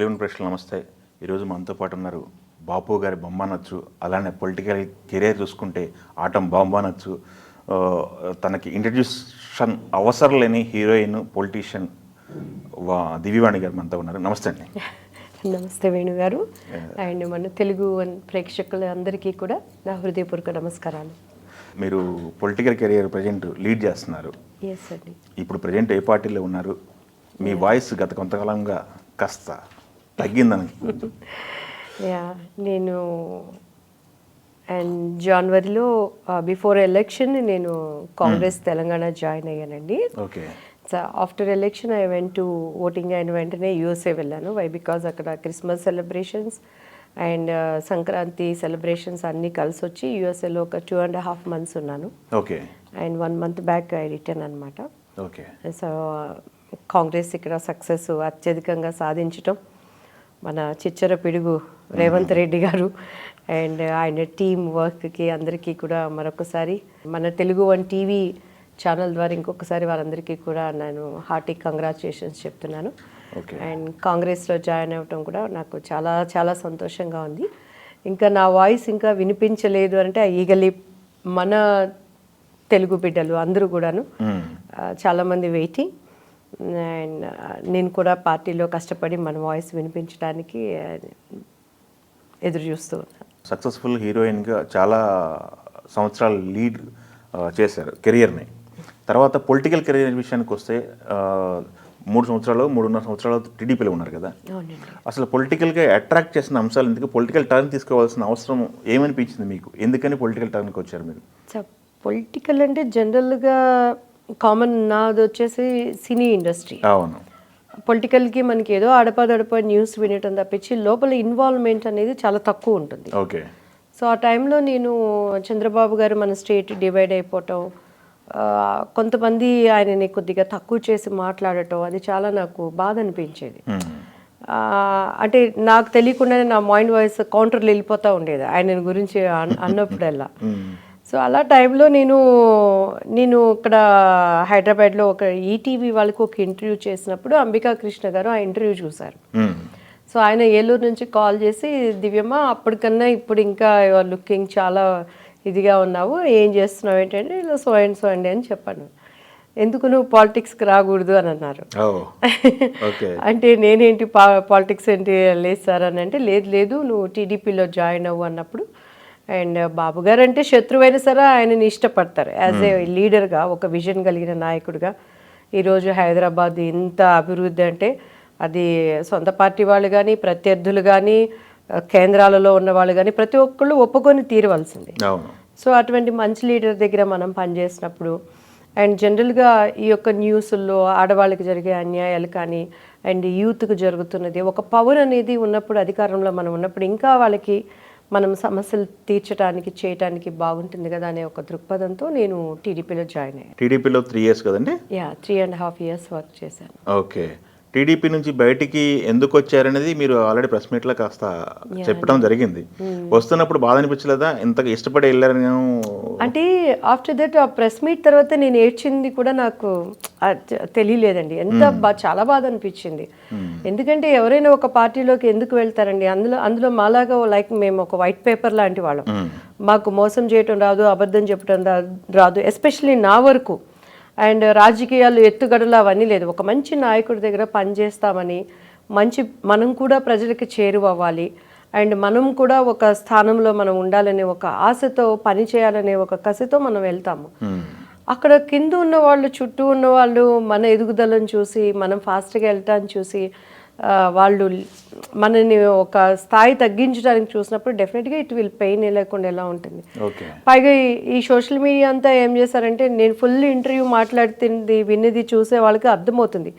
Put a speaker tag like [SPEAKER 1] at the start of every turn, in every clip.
[SPEAKER 1] తెలుగు ప్రశ్నలు నమస్తే. ఈరోజు మనతో పాటు ఉన్నారు బాపు గారి బొమ్మ అనొచ్చు, అలానే పొలిటికల్ కెరీర్ చూసుకుంటే ఆటం బాంబు అనొచ్చు. తనకి ఇంట్రడ్యూషన్ అవసరం లేని హీరోయిన్ పొలిటీషియన్ దివ్యవాణి గారు మనతో ఉన్నారు. నమస్తే అండి.
[SPEAKER 2] నమస్తే వేణు గారు. అండ్ మన తెలుగు ప్రేక్షకులందరికీ కూడా నా హృదయపూర్వక నమస్కారాలు.
[SPEAKER 1] మీరు పొలిటికల్ కెరీర్ ప్రజెంట్ లీడ్ చేస్తున్నారు.
[SPEAKER 2] ఎస్ అండి. ఇప్పుడు
[SPEAKER 1] ప్రజెంట్ ఏ పార్టీలో ఉన్నారు? మీ వాయిస్ గత కొంతకాలంగా కాస్త తగ్గిందని.
[SPEAKER 2] నేను అండ్ జనవరిలో బిఫోర్ ఎలక్షన్ నేను కాంగ్రెస్ తెలంగాణ జాయిన్ అయ్యానండి.
[SPEAKER 1] Okay.
[SPEAKER 2] After election I went to voting అయిన వెంటనే యూఎస్ఏ వెళ్ళాను. వై బికాజ్ అక్కడ Christmas celebrations and Sankranti celebrations అన్నీ కలిసి వచ్చి యూఎస్ఏలో ఒక 2.5 months ఉన్నాను.
[SPEAKER 1] Okay.
[SPEAKER 2] And 1 month back I return అనమాట.
[SPEAKER 1] ఓకే.
[SPEAKER 2] సో కాంగ్రెస్ ఇక్కడ సక్సెస్ అత్యధికంగా సాధించటం మన చిచ్చర పిడుగు రేవంత్ రెడ్డి గారు అండ్ ఆయన టీమ్ వర్క్కి అందరికీ కూడా మరొకసారి మన తెలుగు వన్ టీవీ ఛానల్ ద్వారా ఇంకొకసారి వారందరికీ కూడా నేను హార్టీ కంగ్రాచులేషన్స్ చెప్తున్నాను. అండ్ కాంగ్రెస్లో జాయిన్ అవ్వటం కూడా నాకు చాలా చాలా సంతోషంగా ఉంది. ఇంకా నా వాయిస్ ఇంకా వినిపించలేదు అంటే ఈగలి మన తెలుగు బిడ్డలు అందరూ కూడాను చాలామంది వెయిటింగ్. అండ్ నేను కూడా పార్టీలో కష్టపడి మన వాయిస్ వినిపించడానికి ఎదురు చూస్తూ ఉన్నాను.
[SPEAKER 1] సక్సెస్ఫుల్ హీరోయిన్గా చాలా సంవత్సరాలు లీడ్ చేశారు కెరియర్ని. తర్వాత పొలిటికల్ కెరీర్ విషయానికి వస్తే 3.5 సంవత్సరాలు టీడీపీలో ఉన్నారు కదా. అసలు పొలిటికల్గా అట్రాక్ట్ చేసిన అంశాలు ఎందుకు, పొలిటికల్ టర్న్ తీసుకోవాల్సిన అవసరం ఏమనిపించింది మీకు? ఎందుకని పొలిటికల్ టర్న్కి వచ్చారు మీరు?
[SPEAKER 2] పొలిటికల్ అంటే జనరల్గా కామన్ నాది వచ్చేసి సినీ ఇండస్ట్రీ.
[SPEAKER 1] అవును.
[SPEAKER 2] పొలిటికల్కి మనకి ఏదో అడపదడప న్యూస్ వినటం తప్పించి లోపల ఇన్వాల్వ్మెంట్ అనేది చాలా తక్కువ ఉంటుంది.
[SPEAKER 1] ఓకే.
[SPEAKER 2] సో ఆ టైంలో నేను చంద్రబాబు గారు మన స్టేట్ డివైడ్ అయిపోవటం, కొంతమంది ఆయనని కొద్దిగా తక్కువ చేసి మాట్లాడటం, అది చాలా నాకు బాధ అనిపించేది. అంటే నాకు తెలియకుండానే నా మైండ్ వాయిస్ కౌంటర్లు వెళ్ళిపోతూ ఉండేది ఆయన గురించి అన్నప్పుడల్లా. సో అలా టైంలో నేను ఇక్కడ హైదరాబాద్లో ఒక ఈటీవీ వాళ్ళకి ఒక ఇంటర్వ్యూ చేసినప్పుడు అంబికా కృష్ణ గారు ఆ ఇంటర్వ్యూ చూశారు. సో ఆయన ఏలూరు నుంచి కాల్ చేసి, దివ్యమ్మ అప్పటికన్నా ఇప్పుడు ఇంకా లుకింగ్ చాలా ఇదిగా ఉన్నావు, ఏం చేస్తున్నావు ఏంటంటే ఇలా సో అండ్ అని చెప్పాను. ఎందుకు నువ్వు పాలిటిక్స్కి రాకూడదు అని అన్నారు. అంటే నేనేంటి పాలిటిక్స్ ఏంటి లేదు సార్ అని అంటే, లేదు నువ్వు టీడీపీలో జాయిన్ అవ్వు అన్నప్పుడు, అండ్ బాబు గారు అంటే శత్రువైనా సరే ఆయనని ఇష్టపడతారు యాజ్ ఏ లీడర్గా, ఒక విజన్ కలిగిన నాయకుడిగా. ఈరోజు హైదరాబాద్ ఇంత అభివృద్ధి అంటే అది సొంత పార్టీ వాళ్ళు కానీ, ప్రత్యర్థులు కానీ, కేంద్రాలలో ఉన్న వాళ్ళు కానీ ప్రతి ఒక్కళ్ళు ఒప్పుకొని తీరవలసింది. సో అటువంటి మంచి లీడర్ దగ్గర మనం పనిచేసినప్పుడు అండ్ జనరల్గా ఈ యొక్క న్యూస్ల్లో ఆడవాళ్ళకి జరిగే అన్యాయాలు కానీ అండ్ యూత్కి జరుగుతున్నది, ఒక పవర్ అనేది ఉన్నప్పుడు, అధికారంలో మనం ఉన్నప్పుడు ఇంకా వాళ్ళకి మనం సమస్యలు తీర్చడానికి చేయడానికి బాగుంటుంది కదా అనే ఒక దృక్పథంతో నేను టీడీపీలో జాయిన్ అయ్యాను.
[SPEAKER 1] టీడీపీలో 3 years కదండి?
[SPEAKER 2] 3.5 years వర్క్ చేశాను.
[SPEAKER 1] ఓకే. టీడీపీ నుంచి బయటికి ఎందుకు వచ్చారనేది మీరు ఆల్రెడీ ప్రెస్ మీట్లో కాస్త చెప్పడం జరిగింది. వస్తున్నప్పుడు బాధ అనిపించలేదా? ఇంతగా ఇష్టపడి వెళ్ళారని?
[SPEAKER 2] అంటే ఆఫ్టర్ దట్ ఆ ప్రెస్ మీట్ తర్వాత నేను ఏడ్చింది కూడా నాకు తెలియలేదండి. చాలా బాధ అనిపించింది. ఎందుకంటే ఎవరైనా ఒక పార్టీలోకి ఎందుకు వెళ్తారండి? అందులో మాలాగా లైక్ మేము ఒక వైట్ పేపర్ లాంటి వాళ్ళం. మాకు మోసం చేయటం రాదు, అబద్ధం చెప్పడం రాదు, ఎస్పెషల్లీ నా వరకు. అండ్ రాజకీయాలు ఎత్తుగడలు అవన్నీ లేదు. ఒక మంచి నాయకుడి దగ్గర పనిచేస్తామని, మనం కూడా ప్రజలకి చేరువవ్వాలి అండ్ మనం కూడా ఒక స్థానంలో మనం ఉండాలనే ఒక ఆశతో, పని చేయాలనే ఒక కసితో మనం వెళ్తాము. అక్కడ కింద ఉన్న వాళ్ళు, చుట్టూ ఉన్న వాళ్ళు మన ఎదుగుదలను చూసి, మనం ఫాస్ట్గా వెళ్ళటాన్ని చూసి వాళ్ళు మనని ఒక స్థాయి తగ్గించడానికి చూసినప్పుడు డెఫినెట్గా ఇట్ విల్ పెయిన్ లేకుండా ఎలా ఉంటుంది. పైగా ఈ సోషల్ మీడియా అంతా ఏం చేశారంటే, నేను ఫుల్ ఇంటర్వ్యూ మాట్లాడుతుంది విన్నది చూసే వాళ్ళకి అర్థమవుతుంది.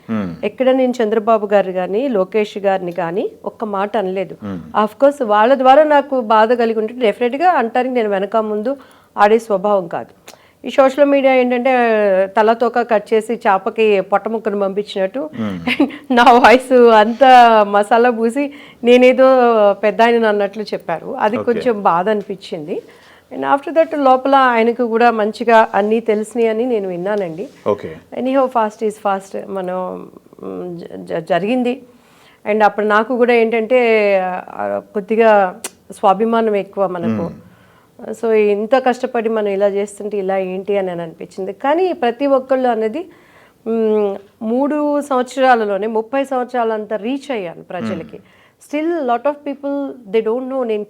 [SPEAKER 2] ఎక్కడ నేను చంద్రబాబు గారు కానీ, లోకేష్ గారిని కానీ ఒక్క మాట అనలేదు. ఆఫ్ కోర్స్ వాళ్ళ ద్వారా నాకు బాధ కలిగి ఉంటే డెఫినెట్గా అంటానికి నేను వెనక ముందు ఆడే స్వభావం కాదు. ఈ సోషల్ మీడియా ఏంటంటే తలతోక కట్ చేసి చేపకి పొట్ట ముక్కను పంపించినట్టు నా వాయిస్ అంతా మసాలా పూసి నేనేదో పెద్ద ఆయన అన్నట్లు చెప్పారు. అది కొంచెం బాధ అనిపించింది. అండ్ ఆఫ్టర్ దట్ లోపల ఆయనకు కూడా మంచిగా అన్నీ తెలిసినాయి అని నేను విన్నానండి. ఎనీహౌ ఫాస్ట్ ఈజ్ ఫాస్ట్, మనం జరిగింది. అండ్ అప్పుడు నాకు కూడా ఏంటంటే కొద్దిగా స్వాభిమానం ఎక్కువ మనకు. సో ఇంత కష్టపడి మనం ఇలా చేస్తుంటే ఇలా ఏంటి అని అనిపించింది. కానీ ప్రతి ఒక్కళ్ళు అనేది 3 సంవత్సరాలలోనే 30 సంవత్సరాలంతా రీచ్ అయ్యాను ప్రజలకి. Still lot of people they don't know నేను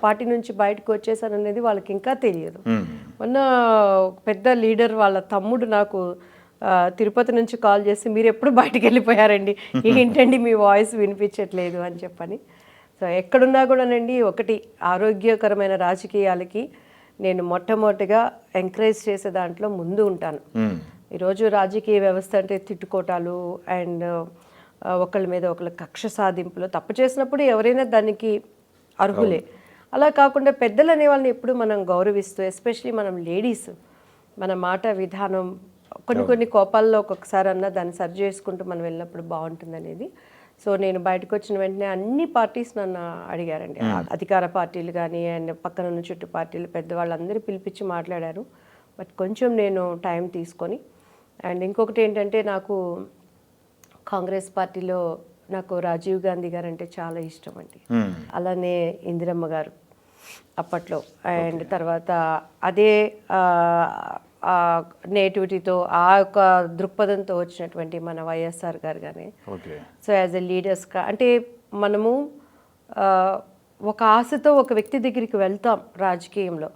[SPEAKER 2] పార్టీ నుంచి బయటకు వచ్చేసాను అనేది వాళ్ళకి ఇంకా తెలియదు. మొన్న పెద్ద లీడర్ వాళ్ళ తమ్ముడు నాకు తిరుపతి నుంచి కాల్ చేసి మీరు ఎప్పుడు బయటకు వెళ్ళిపోయారండి, ఏంటండి మీ వాయిస్ వినిపించట్లేదు అని చెప్పని. సో ఎక్కడున్నా కూడానండి ఒకటి ఆరోగ్యకరమైన రాజకీయాలకి నేను మొట్టమొదటిగా ఎంకరేజ్ చేసే దాంట్లో ముందు ఉంటాను. ఈరోజు రాజకీయ వ్యవస్థ అంటే తిట్టుకోటాలు అండ్ ఒకళ్ళ మీద ఒకళ్ళ కక్ష సాధింపులు, తప్పు చేసినప్పుడు ఎవరైనా దానికి అర్హులే. అలా కాకుండా పెద్దలు అనే వాళ్ళని ఎప్పుడు మనం గౌరవిస్తూ, ఎస్పెషలీ మనం లేడీస్ మన మాట విధానం కొన్ని కోపాల్లో ఒక్కొక్కసారి అన్నా దాన్ని సరి చేసుకుంటూ మనం వెళ్ళినప్పుడు బాగుంటుంది అనేది. సో నేను బయటకు వచ్చిన వెంటనే అన్ని పార్టీస్ నన్ను అడిగారండి, అధికార పార్టీలు కానీ అండ్ పక్కన ఉన్న చుట్టూ పార్టీలు పెద్దవాళ్ళందరూ పిలిపించి మాట్లాడారు. బట్ కొంచెం నేను టైం తీసుకొని, అండ్ ఇంకొకటి ఏంటంటే నాకు కాంగ్రెస్ పార్టీలో నాకు రాజీవ్ గాంధీ గారు అంటే చాలా ఇష్టం అండి. అలానే ఇందిరమ్మ గారు అప్పట్లో, అండ్ తర్వాత అదే నేటివిటీతో ఆ యొక్క దృక్పథంతో వచ్చినటువంటి మన వైఎస్ఆర్ గారు కానీ. సో యాజ్ ఎ లీడర్స్గా అంటే మనము ఒక ఆశతో ఒక వ్యక్తి దగ్గరికి వెళ్తాం రాజకీయంలో.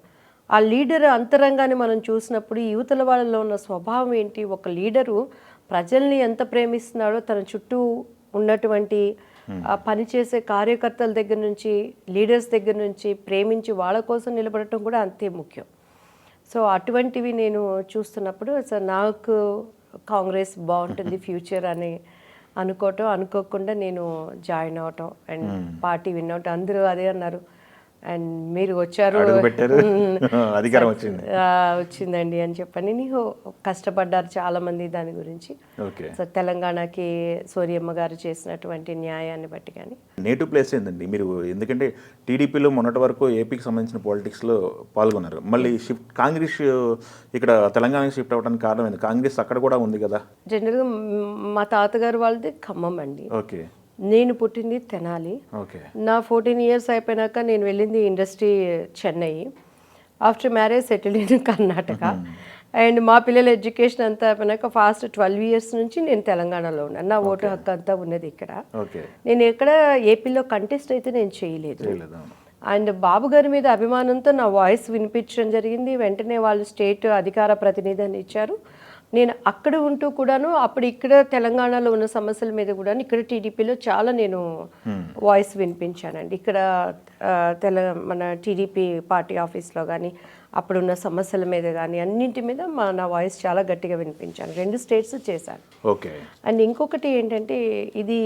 [SPEAKER 2] ఆ లీడర్ అంతరంగాన్ని మనం చూసినప్పుడు యువతల వాళ్ళలో ఉన్న స్వభావం ఏంటి, ఒక లీడరు ప్రజల్ని ఎంత ప్రేమిస్తున్నాడో తన చుట్టూ ఉన్నటువంటి పనిచేసే కార్యకర్తల దగ్గర నుంచి లీడర్స్ దగ్గర నుంచి ప్రేమించి వాళ్ళ కోసం నిలబడటం కూడా అంతే ముఖ్యం. సో అటువంటివి నేను చూస్తున్నప్పుడు సో నాకు కాంగ్రెస్ బాగుంటుంది ఫ్యూచర్ అని అనుకోకుండా నేను జాయిన్ అవటం అండ్ పార్టీ విన్ అవటం. అందరూ అదే అన్నారు, అండ్ మీరు వచ్చారు
[SPEAKER 1] అధికారం
[SPEAKER 2] వచ్చిందండి అని చెప్పని. నీకు కష్టపడ్డారు చాలా మంది దాని గురించి. సో తెలంగాణకి సోరియమ్మ గారు చేసినటువంటి న్యాయాన్ని బట్టి కానీ.
[SPEAKER 1] నేటివ్ ప్లేస్ ఏంటండి మీరు? ఎందుకంటే టీడీపీలో మొన్నటి వరకు ఏపీకి సంబంధించిన పాలిటిక్స్లో పాల్గొన్నారు, మళ్ళీ షిఫ్ట్ కాంగ్రెస్ ఇక్కడ తెలంగాణకి షిఫ్ట్ అవ్వడానికి కారణం ఏంది? కాంగ్రెస్ అక్కడ కూడా ఉంది కదా.
[SPEAKER 2] జనరల్గా మా తాతగారు వాళ్ళది ఖమ్మం అండి.
[SPEAKER 1] ఓకే.
[SPEAKER 2] నేను పుట్టింది తెనాలి. నా 14 years అయిపోయినాక నేను వెళ్ళింది industry Chennai. After marriage settled in Karnataka. And మా పిల్లల ఎడ్యుకేషన్ అంతా అయిపోయినాక ఫాస్ట్ 12 years నుంచి నేను తెలంగాణలో ఉన్నాను. నా ఓటు హక్కు అంతా ఉన్నది ఇక్కడ. నేను ఎక్కడ ఏపీలో కంటెస్ట్ అయితే నేను చేయలేదు. అండ్ బాబు గారి మీద అభిమానంతో నా వాయిస్ వినిపించడం జరిగింది. వెంటనే వాళ్ళు స్టేట్ అధికార ప్రతినిధిని ఇచ్చారు. నేను అక్కడ ఉంటూ కూడాను అప్పుడు ఇక్కడ తెలంగాణలో ఉన్న సమస్యల మీద కూడా ఇక్కడ టీడీపీలో చాలా నేను వాయిస్ వినిపించానండి. ఇక్కడ మన టీడీపీ పార్టీ ఆఫీస్లో కానీ అప్పుడున్న సమస్యల మీద కానీ అన్నింటి మీద నా వాయిస్ చాలా గట్టిగా వినిపించాను. 2 states చేశాను.
[SPEAKER 1] ఓకే.
[SPEAKER 2] అండ్ ఇంకొకటి ఏంటంటే ఇది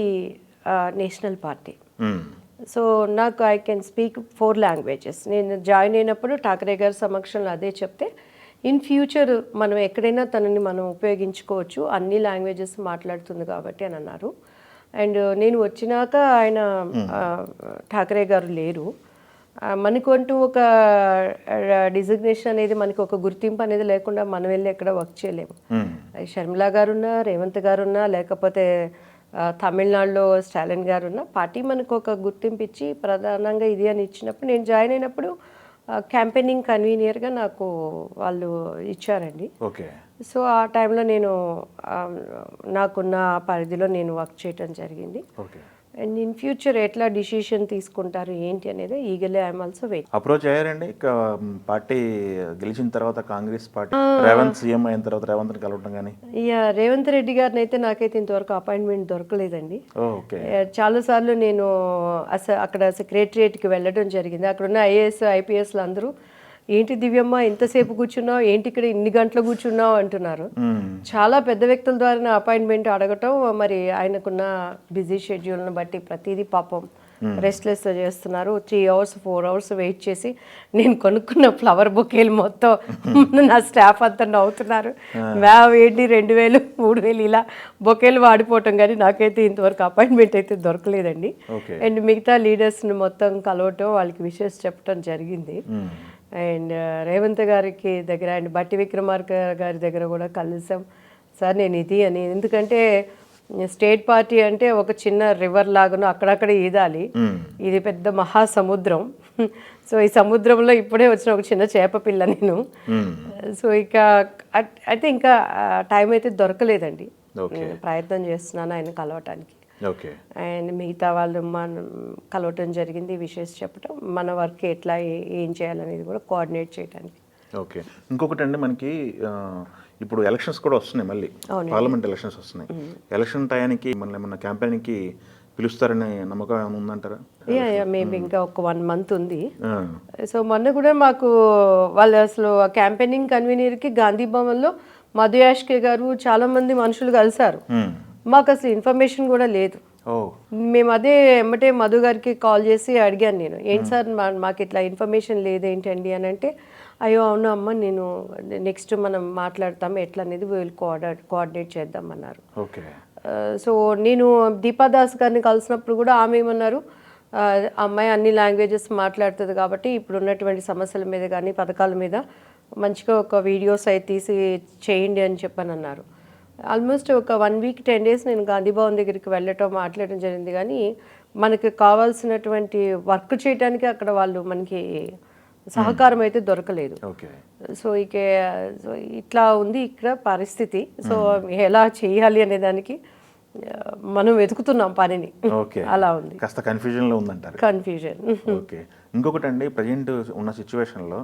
[SPEAKER 2] నేషనల్ పార్టీ. సో నాకు ఐ కెన్ స్పీక్ 4 languages. నేను జాయిన్ అయినప్పుడు ఠాకరే గారి సమక్షంలో అదే చెప్తే, ఇన్ ఫ్యూచర్ మనం ఎక్కడైనా తనని మనం ఉపయోగించుకోవచ్చు, అన్ని లాంగ్వేజెస్ మాట్లాడుతుంది కాబట్టి అని అన్నారు. అండ్ నేను వచ్చినాక ఆయన ఠాకరే గారు లేరు. మనకంటూ ఒక డిజిగ్నేషన్ అనేది, మనకు ఒక గుర్తింపు అనేది లేకుండా మనం వెళ్ళి ఎక్కడ వర్క్ చేయలేము. షర్మిలా గారున్నా, రేవంత్ గారున్నా, లేకపోతే తమిళనాడులో స్టాలిన్ గారున్నా, పార్టీ మనకు ఒక గుర్తింపు ఇచ్చి ప్రధానంగా ఇది అని ఇచ్చినప్పుడు నేను జాయిన్ అయినప్పుడు క్యాంపెయినింగ్ కన్వీనియర్గా నాకు వాళ్ళు ఇచ్చారండి.
[SPEAKER 1] ఓకే.
[SPEAKER 2] సో ఆ టైంలో నేను నాకున్న పరిధిలో నేను వర్క్ చేయడం జరిగింది.
[SPEAKER 1] ఓకే.
[SPEAKER 2] అండ్ ఇన్ ఫ్యూచర్ ఎట్లా డిసిషన్ తీసుకుంటారు ఏంటి అనేది ఈగలే ఐఎమ్ ఆల్సో వెయిట్.
[SPEAKER 1] అప్రోచ్ అయ్యారండి పార్టీ గెలిచిన తర్వాత కాంగ్రెస్ పార్టీ, రేవంత్ సీఎం అయిన తర్వాత రేవంత్ని కలవడం కానీ?
[SPEAKER 2] రేవంత్ రెడ్డి గారిని అయితే నాకైతే ఇంతవరకు అపాయింట్మెంట్ దొరకలేదండి.
[SPEAKER 1] ఓకే.
[SPEAKER 2] చాలాసార్లు నేను అక్కడ సెక్రటరియేట్కి వెళ్ళడం జరిగింది. అక్కడ ఉన్న ఐఏఎస్ ఐపీఎస్లు అందరూ ఏంటి దివ్యమ్మ ఎంతసేపు కూర్చున్నావు, ఏంటి ఇక్కడ ఇన్ని గంటలు కూర్చున్నావు అంటున్నారు. చాలా పెద్ద వ్యక్తుల ద్వారా అపాయింట్మెంట్ అడగటం, మరి ఆయనకున్న బిజీ షెడ్యూల్ని బట్టి ప్రతిదీ పాపం రెస్ట్లెస్ చేస్తున్నారు. 3 hours 4 hours వెయిట్ చేసి నేను కొనుక్కున్న ఫ్లవర్ బొకేలు మొత్తం నా స్టాఫ్ అంతా నవ్వుతున్నారు. ఏంటి 2000 3000 ఇలా బొకేలు వాడిపోవటం, కానీ నాకైతే ఇంతవరకు అపాయింట్మెంట్ అయితే దొరకలేదండి. అండ్ మిగతా లీడర్స్ని మొత్తం కలవటం, వాళ్ళకి విషెస్ చెప్పడం జరిగింది. అండ్ రేవంత్ గారికి దగ్గర అండ్ బట్టి విక్రమార్క గారి దగ్గర కూడా కలిసాం. సార్ నేను ఇది అని, ఎందుకంటే స్టేట్ పార్టీ అంటే ఒక చిన్న రివర్ లాగాను అక్కడక్కడ ఈదాలి. ఇది పెద్ద మహాసముద్రం. సో ఈ సముద్రంలో ఇప్పుడే వచ్చిన ఒక చిన్న చేప పిల్ల నేను. సో ఇక అయితే ఇంకా టైం అయితే దొరకలేదండి. నేను ప్రయత్నం చేస్తున్నాను ఆయన కలవటానికి. అండ్ మిగతా వాళ్ళు మన కలవటం జరిగింది, విషయస్ చెప్పటం, మన వర్క్ ఎట్లా ఏం చేయాలనేది కూడా కోఆర్డినేట్ చేయడానికి.
[SPEAKER 1] ఓకే. ఇంకొకటి అండి, మనకి ఇప్పుడు ఎలక్షన్స్ కూడా వస్తున్నాయి, మళ్ళీ పార్లమెంట్ ఎలక్షన్స్ వస్తున్నాయి. ఎలక్షన్ టయానికి మన ఏమన్నా క్యాంపెయిన్కి పిలుస్తారనే నమ్మకం ఏమైనా ఉందంటారా?
[SPEAKER 2] మేబీ ఇంకా ఒక 1 month ఉంది. సో మొన్న కూడా మాకు వాళ్ళు అసలు క్యాంపెయినింగ్ కన్వీనర్కి గాంధీ భవన్లో మధు యాష్కే గారు చాలా మంది మనుషులు కలిశారు. మాకు అసలు ఇన్ఫర్మేషన్ కూడా లేదు. మేము అదే ఎమ్మటే మధు గారికి కాల్ చేసి అడిగాను, నేను ఏంటి సార్ మాకు ఇట్లా ఇన్ఫర్మేషన్ లేదేంటండి అని అంటే, అయ్యో అవును అమ్మ, నేను నెక్స్ట్ మనం మాట్లాడతాము ఎట్లా అనేది వీళ్ళు కోఆర్డినేట్ చేద్దామన్నారు. సో నేను దీపాదాస్ గారిని కలిసినప్పుడు కూడా ఆమె ఏమన్నారు, అమ్మాయి అన్ని లాంగ్వేజెస్ మాట్లాడుతుంది కాబట్టి ఇప్పుడు ఉన్నటువంటి సమస్యల మీద కానీ పథకాల మీద మంచిగా ఒక వీడియోస్ అయితే తీసి చేయండి అని చెప్పని అన్నారు. ఆల్మోస్ట్ ఒక 1 week 10 days నేను గాంధీ భవన్ దగ్గరికి వెళ్ళటం మాట్లాడటం జరిగింది, కానీ మనకి కావాల్సినటువంటి వర్క్ చేయడానికి అక్కడ వాళ్ళు మనకి సహకారం అయితే దొరకలేదు. సో ఇట్లా ఉంది ఇక్కడ పరిస్థితి. సో ఎలా చేయాలి అనే దానికి మనం వెతుకుతున్నాం పనిని. అలా ఉంది,
[SPEAKER 1] కాస్త కన్ఫ్యూజన్లో ఉందంటారు.
[SPEAKER 2] కన్ఫ్యూజన్.
[SPEAKER 1] ఓకే. ఇంకొకటి అండి, ప్రజెంట్ ఉన్న సిచ్యువేషన్లో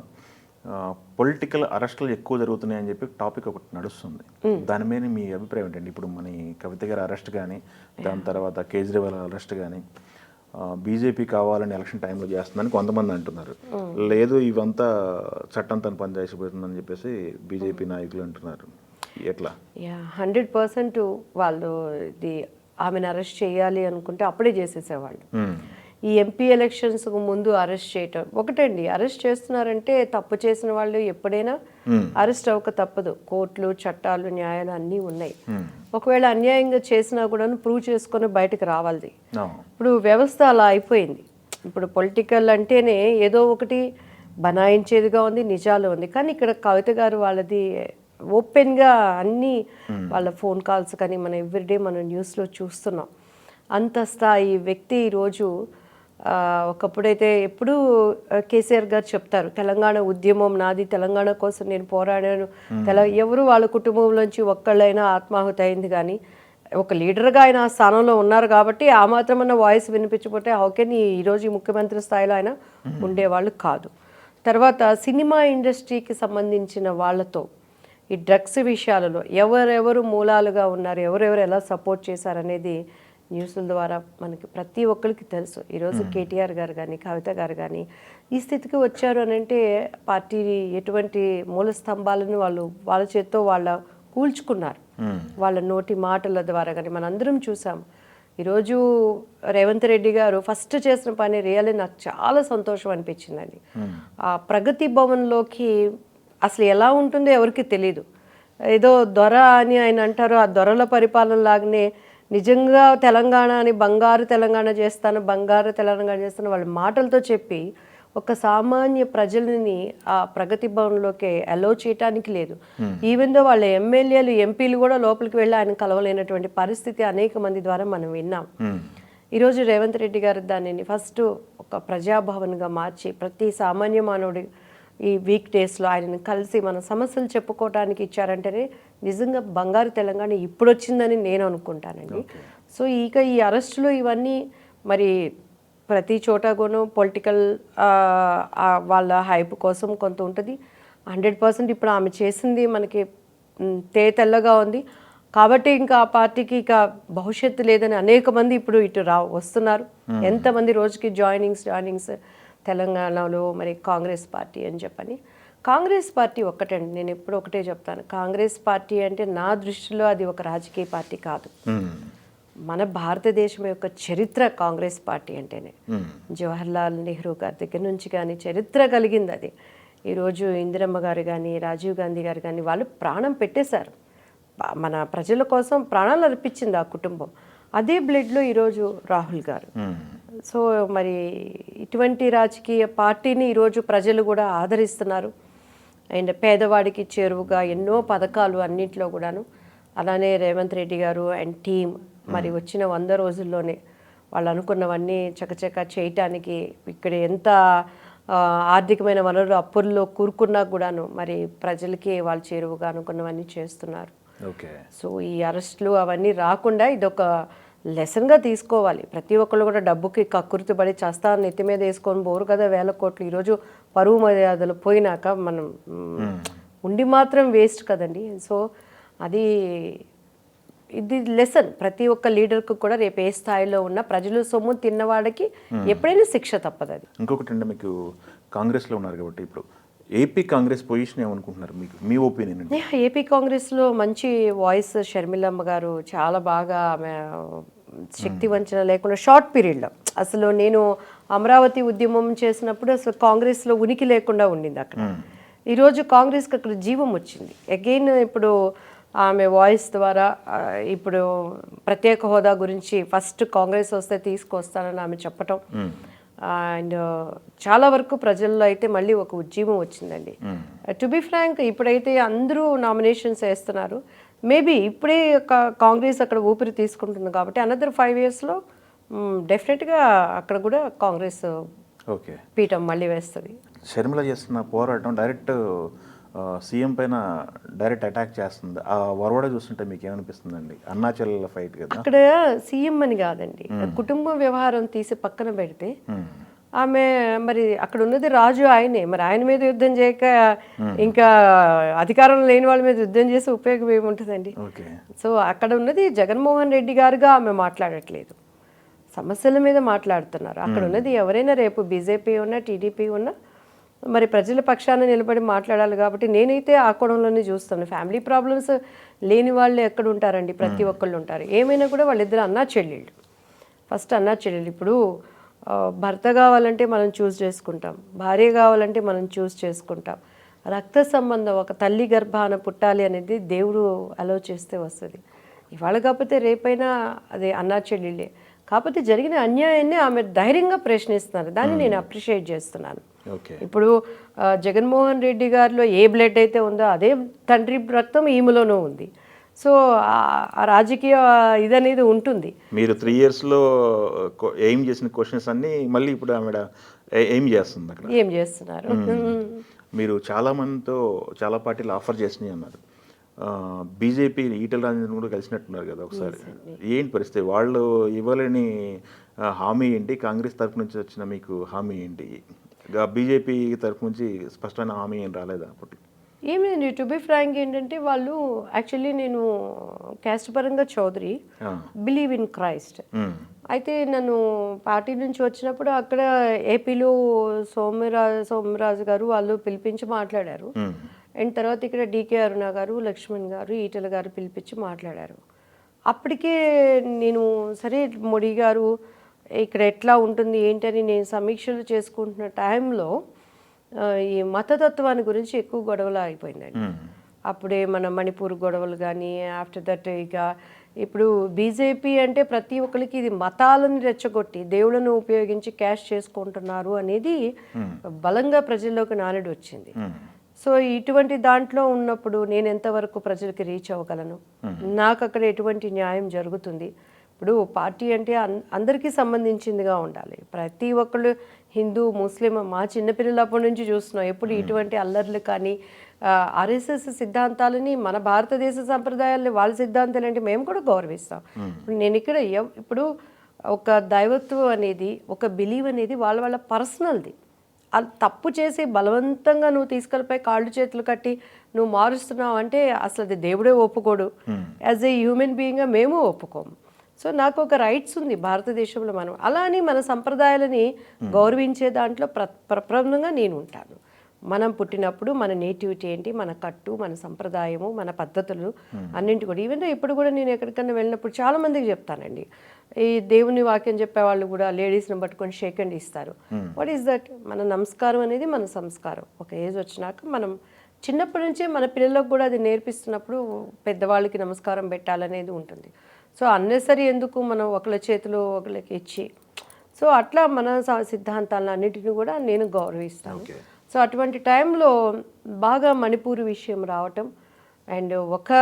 [SPEAKER 1] పొలిటికల్ అరెస్టులు ఎక్కువ జరుగుతున్నాయి అని చెప్పి టాపిక్ ఒకటి నడుస్తుంది. దాని మీద మీ అభిప్రాయం ఏంటండి? ఇప్పుడు మన కవిత గారి అరెస్ట్ కానీ, దాని తర్వాత కేజ్రీవాల్ అరెస్ట్ కానీ, బీజేపీ కావాలని ఎలక్షన్ టైంలో చేస్తుందని కొంతమంది అంటున్నారు. లేదు, ఇవంతా చట్టం తన పని చేసిపోతుందని చెప్పేసి బీజేపీ నాయకులు అంటున్నారు. ఎట్లా?
[SPEAKER 2] 100% వాళ్ళు ఆమెను అరెస్ట్ చేయాలి అనుకుంటే అప్పుడే చేసేసేవాళ్ళు. ఈ ఎంపీ ఎలక్షన్స్కు ముందు అరెస్ట్ చేయటం ఒకటండి. అరెస్ట్ చేస్తున్నారంటే తప్పు చేసిన వాళ్ళు ఎప్పుడైనా అరెస్ట్ అవ్వక తప్పదు. కోర్టులు, చట్టాలు, న్యాయాలు అన్నీ ఉన్నాయి. ఒకవేళ అన్యాయంగా చేసినా కూడా ప్రూవ్ చేసుకొని బయటకు రావాలి. ఇప్పుడు వ్యవస్థ అలా అయిపోయింది. ఇప్పుడు పొలిటికల్ అంటేనే ఏదో ఒకటి బనాయించేదిగా ఉంది, నిజాలు ఉంది. కానీ ఇక్కడ కవిత గారు వాళ్ళది ఓపెన్గా అన్నీ వాళ్ళ ఫోన్ కాల్స్ కానీ మనం ఎవ్రీడే మనం న్యూస్లో చూస్తున్నాం. అంత స్థాయి వ్యక్తి ఈరోజు, ఒకప్పుడైతే ఎప్పుడూ కేసీఆర్ గారు చెప్తారు, తెలంగాణ ఉద్యమం నాది, తెలంగాణ కోసం నేను పోరాడాను. ఎవరు వాళ్ళ కుటుంబంలోంచి ఒక్కళ్ళైనా ఆత్మాహుతి అయింది, కానీ ఒక లీడర్గా ఆయన ఆ స్థానంలో ఉన్నారు కాబట్టి ఆ మాత్రమన్న వాయిస్ వినిపించకపోతే హౌకెన్ ఈరోజు ముఖ్యమంత్రి స్థాయిలో ఆయన ఉండేవాళ్ళు కాదు. తర్వాత సినిమా ఇండస్ట్రీకి సంబంధించిన వాళ్ళతో ఈ డ్రగ్స్ విషయాలలో ఎవరెవరు మూలాలుగా ఉన్నారు, ఎవరెవరు ఎలా సపోర్ట్ చేశారనేది న్యూస్ల ద్వారా మనకి ప్రతి ఒక్కరికి తెలుసు. ఈరోజు కేటీఆర్ గారు కానీ, కవిత గారు కానీ ఈ స్థితికి వచ్చారు అని అంటే పార్టీ ఎటువంటి మూల స్తంభాలను వాళ్ళ చేత్తో వాళ్ళ కూల్చుకున్నారు. వాళ్ళ నోటి మాటల ద్వారా కానీ మనందరం చూసాం. ఈరోజు రేవంత్ రెడ్డి గారు ఫస్ట్ చేసిన పని రియల్లీ నాకు చాలా సంతోషం అనిపించిందండి. ఆ ప్రగతి భవన్లోకి అసలు ఎలా ఉంటుందో ఎవరికి తెలీదు. ఏదో దొర అని ఆయన అంటారు, ఆ దొరల పరిపాలన లాగానే నిజంగా తెలంగాణని బంగారు తెలంగాణ చేస్తాను, బంగారు తెలంగాణ చేస్తాను వాళ్ళ మాటలతో చెప్పి ఒక సామాన్య ప్రజలని ఆ ప్రగతి భవన్లోకి అలో చేయటానికి లేదు. ఈవెన్ దో వాళ్ళ ఎమ్మెల్యేలు, ఎంపీలు కూడా లోపలికి వెళ్ళి ఆయన కలవలేనటువంటి పరిస్థితి అనేక మంది ద్వారా మనం విన్నాం. ఈరోజు రేవంత్ రెడ్డి గారు దానిని ఫస్ట్ ఒక ప్రజాభవన్గా మార్చి ప్రతి సామాన్య మానవుడి ఈ వీక్ డేస్లో ఆయనను కలిసి మన సమస్యలు చెప్పుకోవడానికి ఇచ్చారంటేనే నిజంగా బంగారు తెలంగాణ ఇప్పుడు వచ్చిందని నేను అనుకుంటానండి. సో ఇక ఈ అరెస్టులు ఇవన్నీ మరి ప్రతి చోట కూడా పొలిటికల్ వాళ్ళ హైప్ కోసం కొంత ఉంటుంది. 100% ఇప్పుడు ఆమె చేసింది మనకి తెల్లగా ఉంది కాబట్టి ఇంకా ఆ పార్టీకి ఇక భవిష్యత్తు లేదని అనేక మంది ఇప్పుడు ఇటు వస్తున్నారు. ఎంతమంది రోజుకి జాయినింగ్స్ తెలంగాణలో మరి కాంగ్రెస్ పార్టీ అని చెప్పని. కాంగ్రెస్ పార్టీ ఒక్కటండి, నేను ఎప్పుడు ఒకటే చెప్తాను, కాంగ్రెస్ పార్టీ అంటే నా దృష్టిలో అది ఒక రాజకీయ పార్టీ కాదు. మన భారతదేశం యొక్క చరిత్ర కాంగ్రెస్ పార్టీ అంటేనే జవహర్లాల్ నెహ్రూ గారి దగ్గర నుంచి కానీ చరిత్ర కలిగింది అది. ఈరోజు ఇందిరమ్మ గారు కానీ, రాజీవ్ గాంధీ గారు కానీ వాళ్ళు ప్రాణం పెట్టేశారు. మన ప్రజల కోసం ప్రాణాలు అర్పించింది ఆ కుటుంబం. అదే బ్లడ్లో ఈరోజు రాహుల్ గారు. సో మరి ఇటువంటి రాజకీయ పార్టీని ఈరోజు ప్రజలు కూడా ఆదరిస్తున్నారు. అండ్ పేదవాడికి చేరువుగా ఎన్నో పథకాలు అన్నింటిలో కూడాను. అలానే రేవంత్ రెడ్డి గారు అండ్ టీమ్ మరి వచ్చిన 100 రోజుల్లోనే వాళ్ళు అనుకున్నవన్నీ చకచక చేయటానికి ఇక్కడ ఎంత ఆర్థికమైన వనరులు అప్పుల్లో కూరుకున్నా కూడాను మరి ప్రజలకి వాళ్ళు చేరువుగా అనుకున్నవన్నీ చేస్తున్నారు.
[SPEAKER 1] ఓకే.
[SPEAKER 2] సో ఈ అరెస్టులు అవన్నీ రాకుండా ఇదొక లెసన్గా తీసుకోవాలి. ప్రతి ఒక్కళ్ళు కూడా డబ్బుకి కక్కుర్తిపడి చస్తా నెత్తి మీద వేసుకొని పోరు కదా 1000 కోట్లు. ఈరోజు పరువు మర్యాదలు పోయినాక మనం ఉండి మాత్రం వేస్ట్ కదండి. సో అది ఇది లెసన్ ప్రతి ఒక్క లీడర్కు కూడా రేపు ఏ స్థాయిలో ఉన్న ప్రజలు సొమ్ము తిన్నవాడికి ఎప్పుడైనా శిక్ష తప్పదు. అది
[SPEAKER 1] ఇంకొకటి అంటే మీకు కాంగ్రెస్లో ఉన్నారు కాబట్టి ఇప్పుడు ఏపీ కాంగ్రెస్ పొజిషన్ ఏమనుకుంటున్నారు, మీకు మీ ఒపీనియన్ అండి?
[SPEAKER 2] ఏపీ కాంగ్రెస్లో మంచి వాయిస్ షర్మిలమ్మ గారు చాలా బాగా ఆమె శక్తి వంచన లేకుండా షార్ట్ పీరియడ్లో అసలు నేను అమరావతి ఉద్యమం చేసినప్పుడు అసలు కాంగ్రెస్లో ఉనికి లేకుండా ఉండింది అక్కడ. ఈరోజు కాంగ్రెస్కి అక్కడ జీవం వచ్చింది అగైన్. ఇప్పుడు ఆమె వాయిస్ ద్వారా ఇప్పుడు ప్రత్యేక హోదా గురించి ఫస్ట్ కాంగ్రెస్ వస్తే తీసుకొస్తానని ఆమె చెప్పటం అండ్ చాలా వరకు ప్రజల్లో అయితే మళ్ళీ ఒక ఉద్యమం వచ్చిందండి. టు బి ఫ్రాంక్ ఇప్పుడైతే అందరూ నామినేషన్స్ వేస్తున్నారు. మేబీ ఇప్పుడే కాంగ్రెస్ అక్కడ ఊపిరి తీసుకుంటుంది కాబట్టి అనదర్ 5 yearsలో డెఫినెట్గా అక్కడ కూడా కాంగ్రెస్
[SPEAKER 1] ఓకే
[SPEAKER 2] పీఠం మళ్ళీ వేస్తుంది.
[SPEAKER 1] షర్మిల చేస్తున్న పోరాటం డైరెక్ట్ సీఎం పైన డైరెక్ట్ అటాక్ చేస్తుంది. ఆ వరవడ చూస్తుంటే మీకు ఏమనిపిస్తుందండి? అన్నాచెల్ల ఫైట్ కదా
[SPEAKER 2] అక్కడ. సీఎం అని కాదండి, కుటుంబ వ్యవహారం తీసి పక్కన పెడితే ఆమె మరి అక్కడ ఉన్నది రాజు ఆయనే. మరి ఆయన మీద యుద్ధం చేయక ఇంకా అధికారం లేని వాళ్ళ మీద యుద్ధం చేసి ఉపయోగం ఏముంటుందండి? సో అక్కడ ఉన్నది జగన్మోహన్ రెడ్డి గారుగా ఆమె మాట్లాడట్లేదు, సమస్యల మీద మాట్లాడుతున్నారు. అక్కడ ఉన్నది ఎవరైనా రేపు బీజేపీ ఉన్నా టీడీపీ ఉన్నా మరి ప్రజల పక్షాన నిలబడి మాట్లాడాలి. కాబట్టి నేనైతే ఆ కోణంలోనే చూస్తాను. ఫ్యామిలీ ప్రాబ్లమ్స్ లేని వాళ్ళు ఎక్కడ ఉంటారండి? ప్రతి ఒక్కళ్ళు ఉంటారు. ఏమైనా కూడా వాళ్ళిద్దరు అన్నా చెల్లెళ్ళు, ఫస్ట్ అన్నా చెల్లెళ్ళు. ఇప్పుడు భర్త కావాలంటే మనం చూస్ చేసుకుంటాం, భార్య కావాలంటే మనం చూస్ చేసుకుంటాం. రక్త సంబంధం ఒక తల్లి గర్భాన పుట్టాలి అనేది దేవుడు అలో చేస్తే వస్తుంది. ఇవాళ కాకపోతే రేపైనా అది అన్నా చెల్లెళ్ళే. కాకపోతే జరిగిన అన్యాయాన్ని ఆమె ధైర్యంగా ప్రశ్నిస్తున్నారు. దాన్ని నేను అప్రిషియేట్ చేస్తున్నాను. ఇప్పుడు జగన్మోహన్ రెడ్డి గారిలో ఏ బ్లడ్ అయితే ఉందో అదే తండ్రి రక్తం ఈమెలోనూ ఉంది. సో ఆ రాజకీయ ఇదనేది ఉంటుంది.
[SPEAKER 1] మీరు 3 yearsలో ఎయిమ్ చేసిన క్వశ్చన్స్ అన్నీ మళ్ళీ ఇప్పుడు ఆమె ఎయిమ్ చేస్తుంది అక్కడ.
[SPEAKER 2] ఏం చేస్తున్నారు?
[SPEAKER 1] మీరు చాలా మందితో చాలా పార్టీలు ఆఫర్ చేసినాయి అన్నారు. బీజేపీ ఈటల రాజేంద్ర కూడా కలిసినట్టున్నారు కదా ఒకసారి. ఏంటి పరిస్థితి? వాళ్ళు ఇవ్వలేని హామీ ఏంటి? కాంగ్రెస్ తరఫు నుంచి వచ్చిన మీకు హామీ ఏంటి? బీజేపీ తరఫు నుంచి స్పష్టమైన హామీ ఏం రాలేదా అప్పటికి?
[SPEAKER 2] ఏమైంది? టు బి ఫ్రాంక్ ఏంటంటే వాళ్ళు యాక్చువల్లీ నేను క్యాస్ట్ పరంగా చౌదరి, బిలీవ్ ఇన్ క్రైస్ట్. అయితే నన్ను పార్టీ నుంచి వచ్చినప్పుడు అక్కడ ఏపీలో సోమరాజు గారు వాళ్ళు పిలిపించి మాట్లాడారు. అండ్ తర్వాత ఇక్కడ డీకే అరుణ గారు, లక్ష్మణ్ గారు, ఈటల గారు పిలిపించి మాట్లాడారు. అప్పటికే నేను సరే మోడీ గారు ఇక్కడ ఎట్లా ఉంటుంది ఏంటని నేను సమీక్షలు చేసుకుంటున్న టైంలో ఈ మతతత్వాన్ని గురించి ఎక్కువ గొడవలు అయిపోయిందండి. అప్పుడే మన మణిపూర్ గొడవలు కానీ ఆఫ్టర్ దట్ ఇక ఇప్పుడు బీజేపీ అంటే ప్రతి ఒక్కరికి ఇది మతాలను రెచ్చగొట్టి దేవుళ్ళను ఉపయోగించి క్యాష్ చేసుకుంటున్నారు అనేది బలంగా ప్రజల్లోకి నానుడి వచ్చింది. సో ఇటువంటి దాంట్లో ఉన్నప్పుడు నేను ఎంతవరకు ప్రజలకి రీచ్ అవ్వగలను? నాకు అక్కడ ఎటువంటి న్యాయం జరుగుతుంది? ఇప్పుడు పార్టీ అంటే అందరికీ సంబంధించిందిగా ఉండాలి. ప్రతి ఒక్కళ్ళు హిందూ ముస్లిం మా చిన్నపిల్లలప్పటి నుంచి చూస్తున్నాం. ఎప్పుడు ఇటువంటి అల్లర్లు కానీ ఆర్ఎస్ఎస్ సిద్ధాంతాలని మన భారతదేశ సంప్రదాయాలని వాళ్ళ సిద్ధాంతాలు అంటే మేము కూడా గౌరవిస్తాం. నేను ఇక్కడ ఇప్పుడు ఒక దైవత్వం అనేది ఒక బిలీవ్ అనేది వాళ్ళ పర్సనల్ది. అది తప్పు చేసి బలవంతంగా నువ్వు తీసుకెళ్ళిపోయి కాళ్ళు చేతులు కట్టి నువ్వు మారుస్తున్నావు అంటే అసలు అది దేవుడే ఒప్పుకోడు. యాజ్ ఏ హ్యూమన్ బీయింగ్గా మేము ఒప్పుకోము. సో నాకు ఒక రైట్స్ ఉంది భారతదేశంలో. మనం అలా అని మన సంప్రదాయాలని గౌరవించే దాంట్లో ప్రప్రథమంగా నేను ఉంటాను. మనం పుట్టినప్పుడు మన నేటివిటీ ఏంటి, మన కట్టు, మన సంప్రదాయము, మన పద్ధతులు అన్నింటి కూడా ఈవెన్ ఇప్పుడు కూడా నేను ఎక్కడికన్నా వెళ్ళినప్పుడు చాలా మందికి చెప్తానండి. ఈ దేవుని వాక్యం చెప్పేవాళ్ళు కూడా లేడీస్ని పట్టుకొని షేక్ హ్యాండ్ ఇస్తారు. What is that? మన నమస్కారం అనేది మన సంస్కారం. ఒక ఏజ్ వచ్చినాక మనం చిన్నప్పటి నుంచే మన పిల్లలకు కూడా అది నేర్పిస్తున్నప్పుడు పెద్దవాళ్ళకి నమస్కారం పెట్టాలనేది ఉంటుంది. సో అన్నెసరీ ఎందుకు మనం ఒకళ్ళ చేతులు ఒకళ్ళకి ఇచ్చి, సో అట్లా మన సిద్ధాంతాలను అన్నిటిని కూడా నేను గౌరవిస్తాను. సో అటువంటి టైంలో బాగా మణిపూర్ విషయం రావటం అండ్ ఒక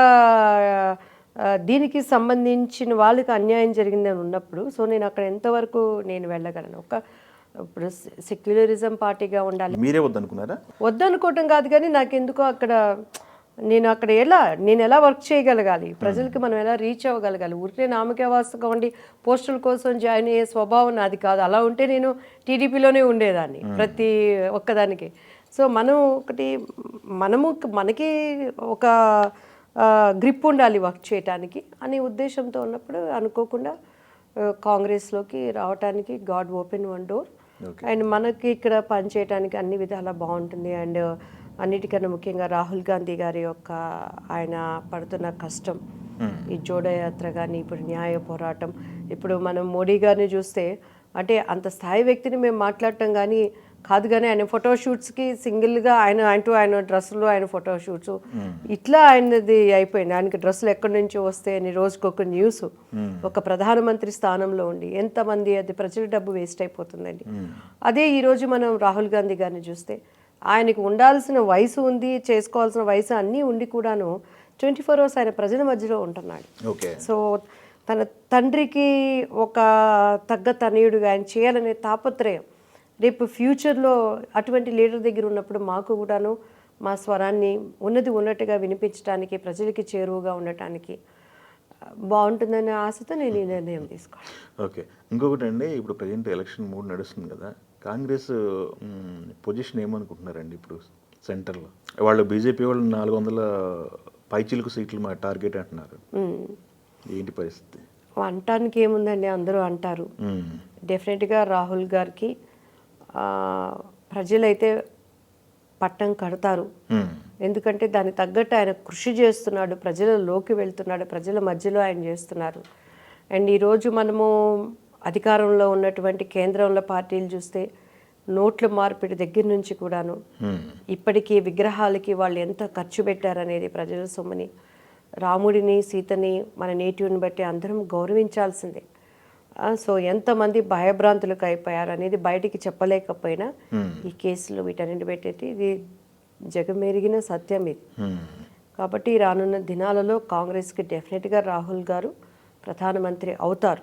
[SPEAKER 2] దీనికి సంబంధించిన వాళ్ళకి అన్యాయం జరిగిందని ఉన్నప్పుడు సో నేను అక్కడ ఎంతవరకు నేను వెళ్ళగలను. ఇప్పుడు సెక్యులరిజం పార్టీగా ఉండాలి
[SPEAKER 1] మీరే వద్దనుకున్నారా?
[SPEAKER 2] వద్దనుకోవటం కాదు, కానీ నాకెందుకో అక్కడ నేను ఎలా వర్క్ చేయగలగాలి, ప్రజలకి మనం ఎలా రీచ్ అవ్వగలగాలి. ఊరికే నామకే వాస్తవం ఉండి పోస్టుల కోసం జాయిన్ అయ్యే స్వభావం నాది కాదు. అలా ఉంటే నేను టీడీపీలోనే ఉండేదాన్ని ప్రతి ఒక్కదానికి. సో మనకి ఒక గ్రిప్ ఉండాలి వర్క్ చేయటానికి అనే ఉద్దేశంతో ఉన్నప్పుడు అనుకోకుండా కాంగ్రెస్లోకి రావటానికి God open one door. And మనకి ఇక్కడ పనిచేయడానికి అన్ని విధాలా బాగుంటుంది. అండ్ అన్నిటికన్నా ముఖ్యంగా రాహుల్ గాంధీ గారి యొక్క ఆయన పడుతున్న కష్టం, ఈ జోడో యాత్ర కానీ ఇప్పుడు న్యాయ పోరాటం, ఇప్పుడు మనం మోడీ గారిని చూస్తే అంటే అంత స్థాయి వ్యక్తిని మేము మాట్లాడటం కానీ కాదు, కానీ ఆయన ఫోటోషూట్స్కి సింగిల్గా ఆయన డ్రెస్సులు ఆయన ఫోటోషూట్స్ ఇట్లా ఆయనది అయిపోయింది. ఆయనకి డ్రెస్సులు ఎక్కడి నుంచో వస్తాయని రోజుకొక న్యూస్. ఒక ప్రధానమంత్రి స్థానంలో ఉండి ఎంతమంది అది ప్రజల డబ్బు వేస్ట్ అయిపోతుందండి. అదే ఈరోజు మనం రాహుల్ గాంధీ గారిని చూస్తే ఆయనకు ఉండాల్సిన వయసు ఉంది, చేసుకోవాల్సిన వయసు అన్నీ ఉండి కూడాను 24 hours ఆయన ప్రజల మధ్యలో ఉంటున్నాడు. సో తన తండ్రికి ఒక తగ్గ తనయుడుగా ఆయన చేయాలనే తాపత్రయం రేపు ఫ్యూచర్లో అటువంటి లీడర్ దగ్గర ఉన్నప్పుడు మాకు కూడాను మా స్వరాన్ని ఉన్నట్టుగా వినిపించడానికి, ప్రజలకి చేరువుగా ఉండటానికి బాగుంటుందనే ఆశతో నేను ఈ నిర్ణయం తీసుకోవాలి.
[SPEAKER 1] ఓకే, ఇంకొకటి అండి, ఇప్పుడు ప్రజెంట్ ఎలక్షన్ మూడు నడుస్తుంది కదా, కాంగ్రెస్ పొజిషన్ ఏమనుకుంటున్నారండి ఇప్పుడు సెంటర్లో? వాళ్ళు బీజేపీ వాళ్ళు 400 పైచిలుకు సీట్లు మా టార్గెట్ అంటున్నారు. ఏంటి పరిస్థితి?
[SPEAKER 2] అంటానికి ఏముందండి, అందరూ అంటారు. డెఫినెట్గా రాహుల్ గారికి ప్రజలైతే పట్టం కడతారు. ఎందుకంటే దానికి తగ్గట్టు ఆయన కృషి చేస్తున్నాడు, ప్రజలలోకి వెళ్తున్నాడు, ప్రజల మధ్యలో ఆయన చేస్తున్నారు. అండ్ ఈరోజు మనము అధికారంలో ఉన్నటువంటి కేంద్రంలో పార్టీలు చూస్తే నోట్ల మార్పిడి దగ్గర నుంచి కూడాను ఇప్పటికీ విగ్రహాలకి వాళ్ళు ఎంత ఖర్చు పెట్టారనేది ప్రజల సొమ్ముని, రాముడిని సీతని మన నేటివ్ని బట్టి అందరం గౌరవించాల్సిందే. సో ఎంతమంది భయభ్రాంతులకు అయిపోయారు అనేది బయటికి చెప్పలేకపోయినా ఈ కేసులు వీటన్నిటి పెట్టేది ఇది జగమెరిగిన సత్యం ఇది. కాబట్టి రానున్న దినాలలో కాంగ్రెస్కి డెఫినెట్గా రాహుల్ గారు ప్రధానమంత్రి అవుతారు.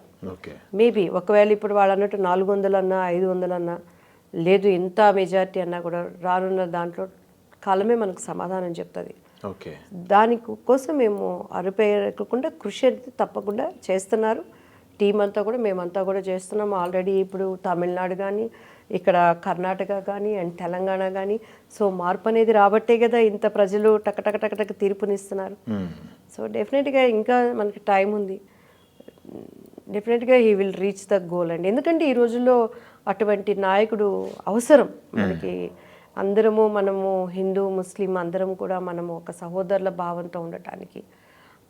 [SPEAKER 2] మేబీ ఒకవేళ ఇప్పుడు వాళ్ళు అన్నట్టు 400 అన్నా 500 అన్నా లేదు ఇంత మెజారిటీ అన్నా కూడా రానున్న దాంట్లో కాలమే మనకు సమాధానం చెప్తుంది. దానికోసం మేము అరుపేరకుండా కృషి అయితే తప్పకుండా చేస్తున్నారు. టీం అంతా కూడా మేమంతా కూడా చేస్తున్నాము ఆల్రెడీ. ఇప్పుడు తమిళనాడు కానీ ఇక్కడ కర్ణాటక కానీ అండ్ తెలంగాణ కానీ సో మార్పు అనేది రాబట్టే కదా ఇంత ప్రజలు టక తీర్పునిస్తున్నారు. సో డెఫినెట్గా ఇంకా మనకి టైం ఉంది. డెఫినెట్గా he will reach the goal అండి. ఎందుకంటే ఈ రోజుల్లో అటువంటి నాయకుడు అవసరం మనకి. మనము హిందూ ముస్లిం అందరం కూడా మనము ఒక సహోదరుల భావంతో ఉండటానికి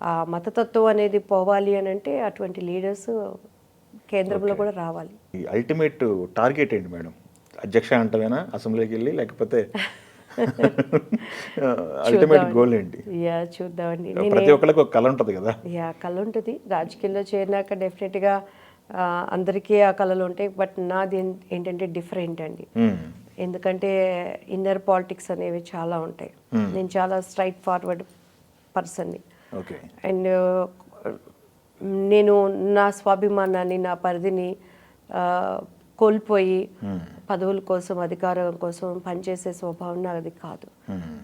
[SPEAKER 2] ఆ మతతత్వం అనేది పోవాలి అని అంటే అటువంటి లీడర్స్ కేంద్రంలో కూడా రావాలి.
[SPEAKER 1] అల్టిమేట్ టార్గెట్ ఏంటి మేడం? అధ్యక్ష అంటవేనా అసెంబ్లీకి వెళ్ళి, లేకపోతే అల్టిమేట్ గోల్ ఏంటి?
[SPEAKER 2] చూద్దామండి.
[SPEAKER 1] ప్రతి ఒక్కరికి ఒక కళ ఉంటుంది కదా.
[SPEAKER 2] కళ ఉంటుంది. రాజకీయాల్లో చేరినాక డెఫినెట్గా అందరికీ ఆ కళలు ఉంటాయి. బట్ నాది ఏంటంటే డిఫరెంట్ అండి. ఎందుకంటే ఇన్నర్ పాలిటిక్స్ అనేవి చాలా ఉంటాయి. నేను చాలా స్ట్రైట్ ఫార్వర్డ్ పర్సన్ని. అండ్ నేను నా స్వాభిమానాన్ని, నా పరిధిని కోల్పోయి పదవుల కోసం అధికారం కోసం పనిచేసే స్వభావం నాది కాదు.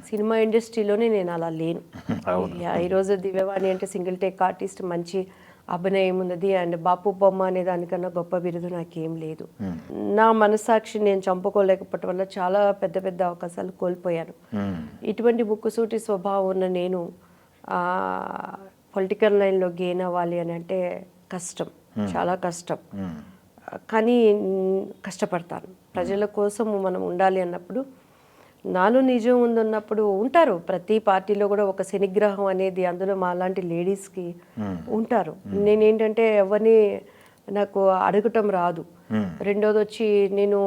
[SPEAKER 2] సినిమా ఇండస్ట్రీలోనే నేను అలా లేను. ఈరోజు దివ్యవాణి అంటే సింగిల్ టేక్ ఆర్టిస్ట్, మంచి అభినయం ఉన్నది. అండ్ బాపు బొమ్మ అనే దానికన్నా గొప్ప బిరుదు నాకేం లేదు. నా మనసాక్షి నేను చంపుకోలేకపోవటం వల్ల చాలా పెద్ద అవకాశాలు కోల్పోయాను. ఇటువంటి ముక్కుసూటి స్వభావం ఉన్న నేను పొలిటికల్ లైన్లో గెయిన్ అవ్వాలి అని అంటే కష్టం, చాలా కష్టం. కానీ కష్టపడతాను. ప్రజల కోసం మనం ఉండాలి అన్నప్పుడు, నాలో నిజం ఉందన్నప్పుడు ఉంటారు. ప్రతి పార్టీలో కూడా ఒక శనిగ్రహం అనేది అందులో మా లాంటి లేడీస్కి ఉంటారు. నేనేంటంటే ఎవరిని నాకు అడగటం రాదు. రెండోది వచ్చి నేను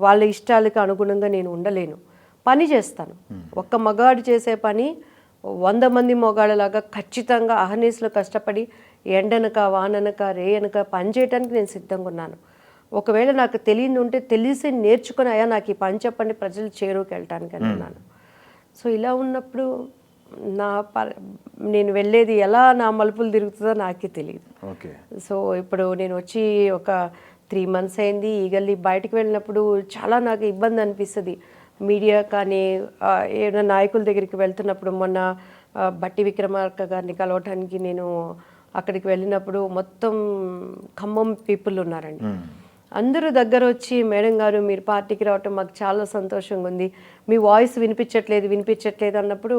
[SPEAKER 2] వాళ్ళ ఇష్టాలకు అనుగుణంగా నేను ఉండలేను. పని చేస్తాను. ఒక్క మగాడు చేసే పని 100 మంది మొగాళ్ళలాగా ఖచ్చితంగా అహర్నిశలు కష్టపడి ఎండనక వాననక రేయనక పని చేయడానికి నేను సిద్ధంగా ఉన్నాను. ఒకవేళ నాకు తెలియని ఉంటే తెలిసి నేర్చుకుని అయ్యా నాకు ఈ పని చెప్పండి ప్రజలు చేరువుకి వెళ్ళటానికి అని అన్నాను. సో ఇలా ఉన్నప్పుడు నా నేను వెళ్ళేది ఎలా నా మలుపులు తిరుగుతుందో నాకే తెలియదు.
[SPEAKER 1] ఓకే.
[SPEAKER 2] సో ఇప్పుడు నేను వచ్చి ఒక 3 months అయింది. ఈగల్ని బయటకు వెళ్ళినప్పుడు చాలా నాకు ఇబ్బంది అనిపిస్తుంది. మీడియా కానీ ఏదైనా నాయకుల దగ్గరికి వెళ్తున్నప్పుడు మొన్న బట్టి విక్రమార్క గారిని కలవటానికి నేను అక్కడికి వెళ్ళినప్పుడు మొత్తం ఖమ్మం పీపుల్ ఉన్నారండి. అందరూ దగ్గర వచ్చి మేడం గారు మీరు పార్టీకి రావటం మాకు చాలా సంతోషంగా ఉంది, మీ వాయిస్ వినిపించట్లేదు అన్నప్పుడు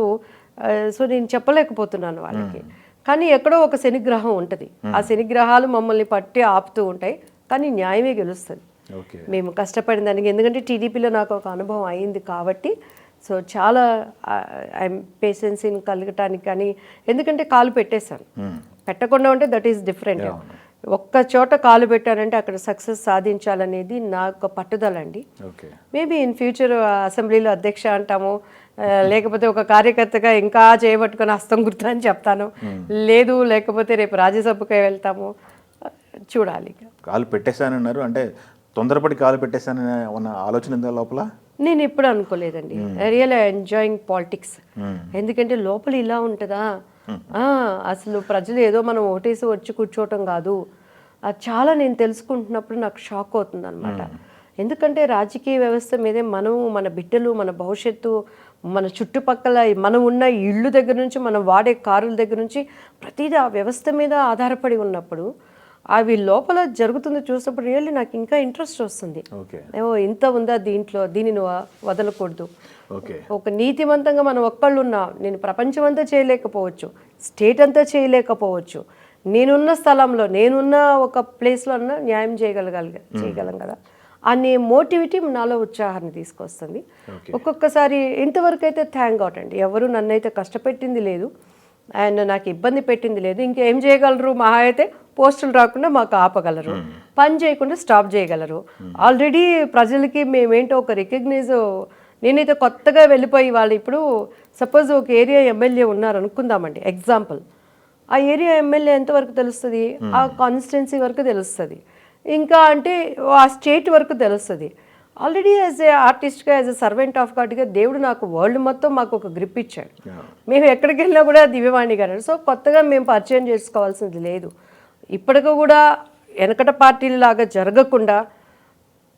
[SPEAKER 2] సో నేను చెప్పలేకపోతున్నాను వాళ్ళకి. కానీ ఎక్కడో ఒక శనిగ్రహం ఉంటుంది, ఆ శనిగ్రహాలు మమ్మల్ని పట్టి ఆపుతూ ఉంటాయి, కానీ న్యాయమే గెలుస్తుంది మేము కష్టపడిన దానికి. ఎందుకంటే టీడీపీలో నాకు ఒక అనుభవం అయింది కాబట్టి సో చాలా ఐఎమ్ పేషెన్సీని కలగటానికి. కానీ ఎందుకంటే కాలు పెట్టేశాను, పెట్టకుండా ఉంటే దట్ ఈస్ డిఫరెంట్. ఒక్క చోట కాలు పెట్టానంటే అక్కడ సక్సెస్ సాధించాలనేది నా యొక్క పట్టుదల అండి. మేబీ ఇన్ ఫ్యూచర్ అసెంబ్లీలో అధ్యక్ష అంటాము, లేకపోతే ఒక కార్యకర్తగా ఇంకా చేయబట్టుకొని హస్తం గుర్తు అని చెప్తాను, లేకపోతే రేపు రాజ్యసభకే వెళ్తాము, చూడాలి.
[SPEAKER 1] కాలు పెట్టేశానన్నారు అంటే తొందరపడి కాలు పెట్టేశానని ఉన్న ఆలోచన ఉందా లోపల?
[SPEAKER 2] నేను ఎప్పుడు అనుకోలేదండి. Real enjoying politics. ఎందుకంటే లోపల ఇలా ఉంటుందా, అసలు ప్రజలు ఏదో మనం ఓటేసి వచ్చి కూర్చోవటం కాదు, అది చాలా నేను తెలుసుకుంటున్నప్పుడు నాకు షాక్ అవుతుంది అనమాట. ఎందుకంటే రాజకీయ వ్యవస్థ మీదే మనం, మన బిడ్డలు, మన భవిష్యత్తు, మన చుట్టుపక్కల మనం ఉన్న ఇళ్ళు దగ్గర నుంచి మనం వాడే కారుల దగ్గర నుంచి ప్రతిదీ ఆ వ్యవస్థ మీద ఆధారపడి ఉన్నప్పుడు అవి లోపల జరుగుతుంది చూసినప్పుడు రియల్లీ నాకు ఇంకా ఇంట్రెస్ట్ వస్తుంది. ఏమో ఇంత ఉందా దీంట్లో, దీనిని వదలకూడదు. ఒక నీతివంతంగా మనం ఒక్కళ్ళు ఉన్నా, నేను ప్రపంచం అంతా చేయలేకపోవచ్చు, స్టేట్ అంతా చేయలేకపోవచ్చు, నేనున్న స్థలంలో నేనున్న ఒక ప్లేస్లో అన్నా న్యాయం చేయగలం కదా అనే మోటివిటీ నాలో ఉత్సాహాన్ని తీసుకొస్తుంది. ఒక్కొక్కసారి ఇంతవరకు అయితే థ్యాంక్ గాడ్ అండి, ఎవరు నన్నైతే కష్టపెట్టింది లేదు అండ్ నాకు ఇబ్బంది పెట్టింది లేదు. ఇంకేం చేయగలరు, మహా అయితే పోస్టులు రాకుండా మాకు ఆపగలరు, పని చేయకుండా స్టాప్ చేయగలరు. ఆల్రెడీ ప్రజలకి మేమేంటో ఒక రికగ్నైజ్, నేనైతే కొత్తగా వెళ్ళిపోయి వాళ్ళు ఇప్పుడు సపోజ్ ఒక ఏరియా ఎమ్మెల్యే ఉన్నారు అనుకుందామండి ఎగ్జాంపుల్, ఆ ఏరియా ఎమ్మెల్యే ఎంతవరకు తెలుస్తుంది, ఆ కాన్స్టిట్యున్సీ వరకు తెలుస్తుంది, ఇంకా అంటే ఆ స్టేట్ వరకు తెలుస్తుంది. ఆల్రెడీ యాజ్ ఏ ఆర్టిస్ట్గా, యాజ్ ఎ సర్వెంట్ ఆఫ్ గాడ్గా దేవుడు నాకు వరల్డ్ మొత్తం మాకు ఒక గ్రిప్ ఇచ్చాడు. మేము ఎక్కడికి వెళ్ళినా కూడా దివ్యవాణి గారు. సో కొత్తగా మేము పరిచయం చేసుకోవాల్సింది లేదు. ఇప్పటికి కూడా వెనకట పార్టీలాగా జరగకుండా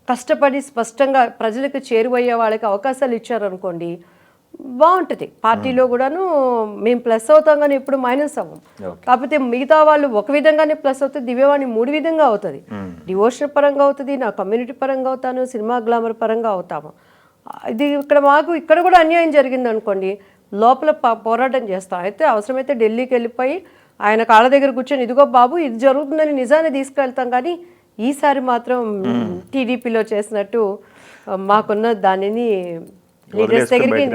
[SPEAKER 2] కష్టపడి స్పష్టంగా ప్రజలకు చేరువయ్యే వాళ్ళకి అవకాశాలు ఇచ్చారనుకోండి బాగుంటుంది. పార్టీలో కూడాను మేము ప్లస్ అవుతాం కానీ ఎప్పుడు మైనస్ అవ్వం. కాకపోతే మిగతా వాళ్ళు ఒక విధంగానే ప్లస్ అవుతుంది, దివ్యవాణి 3 విధంగా అవుతుంది. డివోషన్ పరంగా అవుతుంది, నా కమ్యూనిటీ పరంగా అవుతాను, సినిమా గ్లామర్ పరంగా అవుతాము. ఇది మాకు ఇక్కడ కూడా అన్యాయం జరిగింది అనుకోండి, లోపల పోరాటం చేస్తాం. అయితే అవసరమైతే ఢిల్లీకి వెళ్ళిపోయి ఆయన కాళ్ళ దగ్గర కూర్చొని ఇదిగో బాబు ఇది జరుగుతుందని నిజాన్ని తీసుకెళ్తాం. కానీ ఈసారి మాత్రం టీడీపీలో చేసినట్టు మాకున్న దానిని లీడర్స్ దగ్గరికి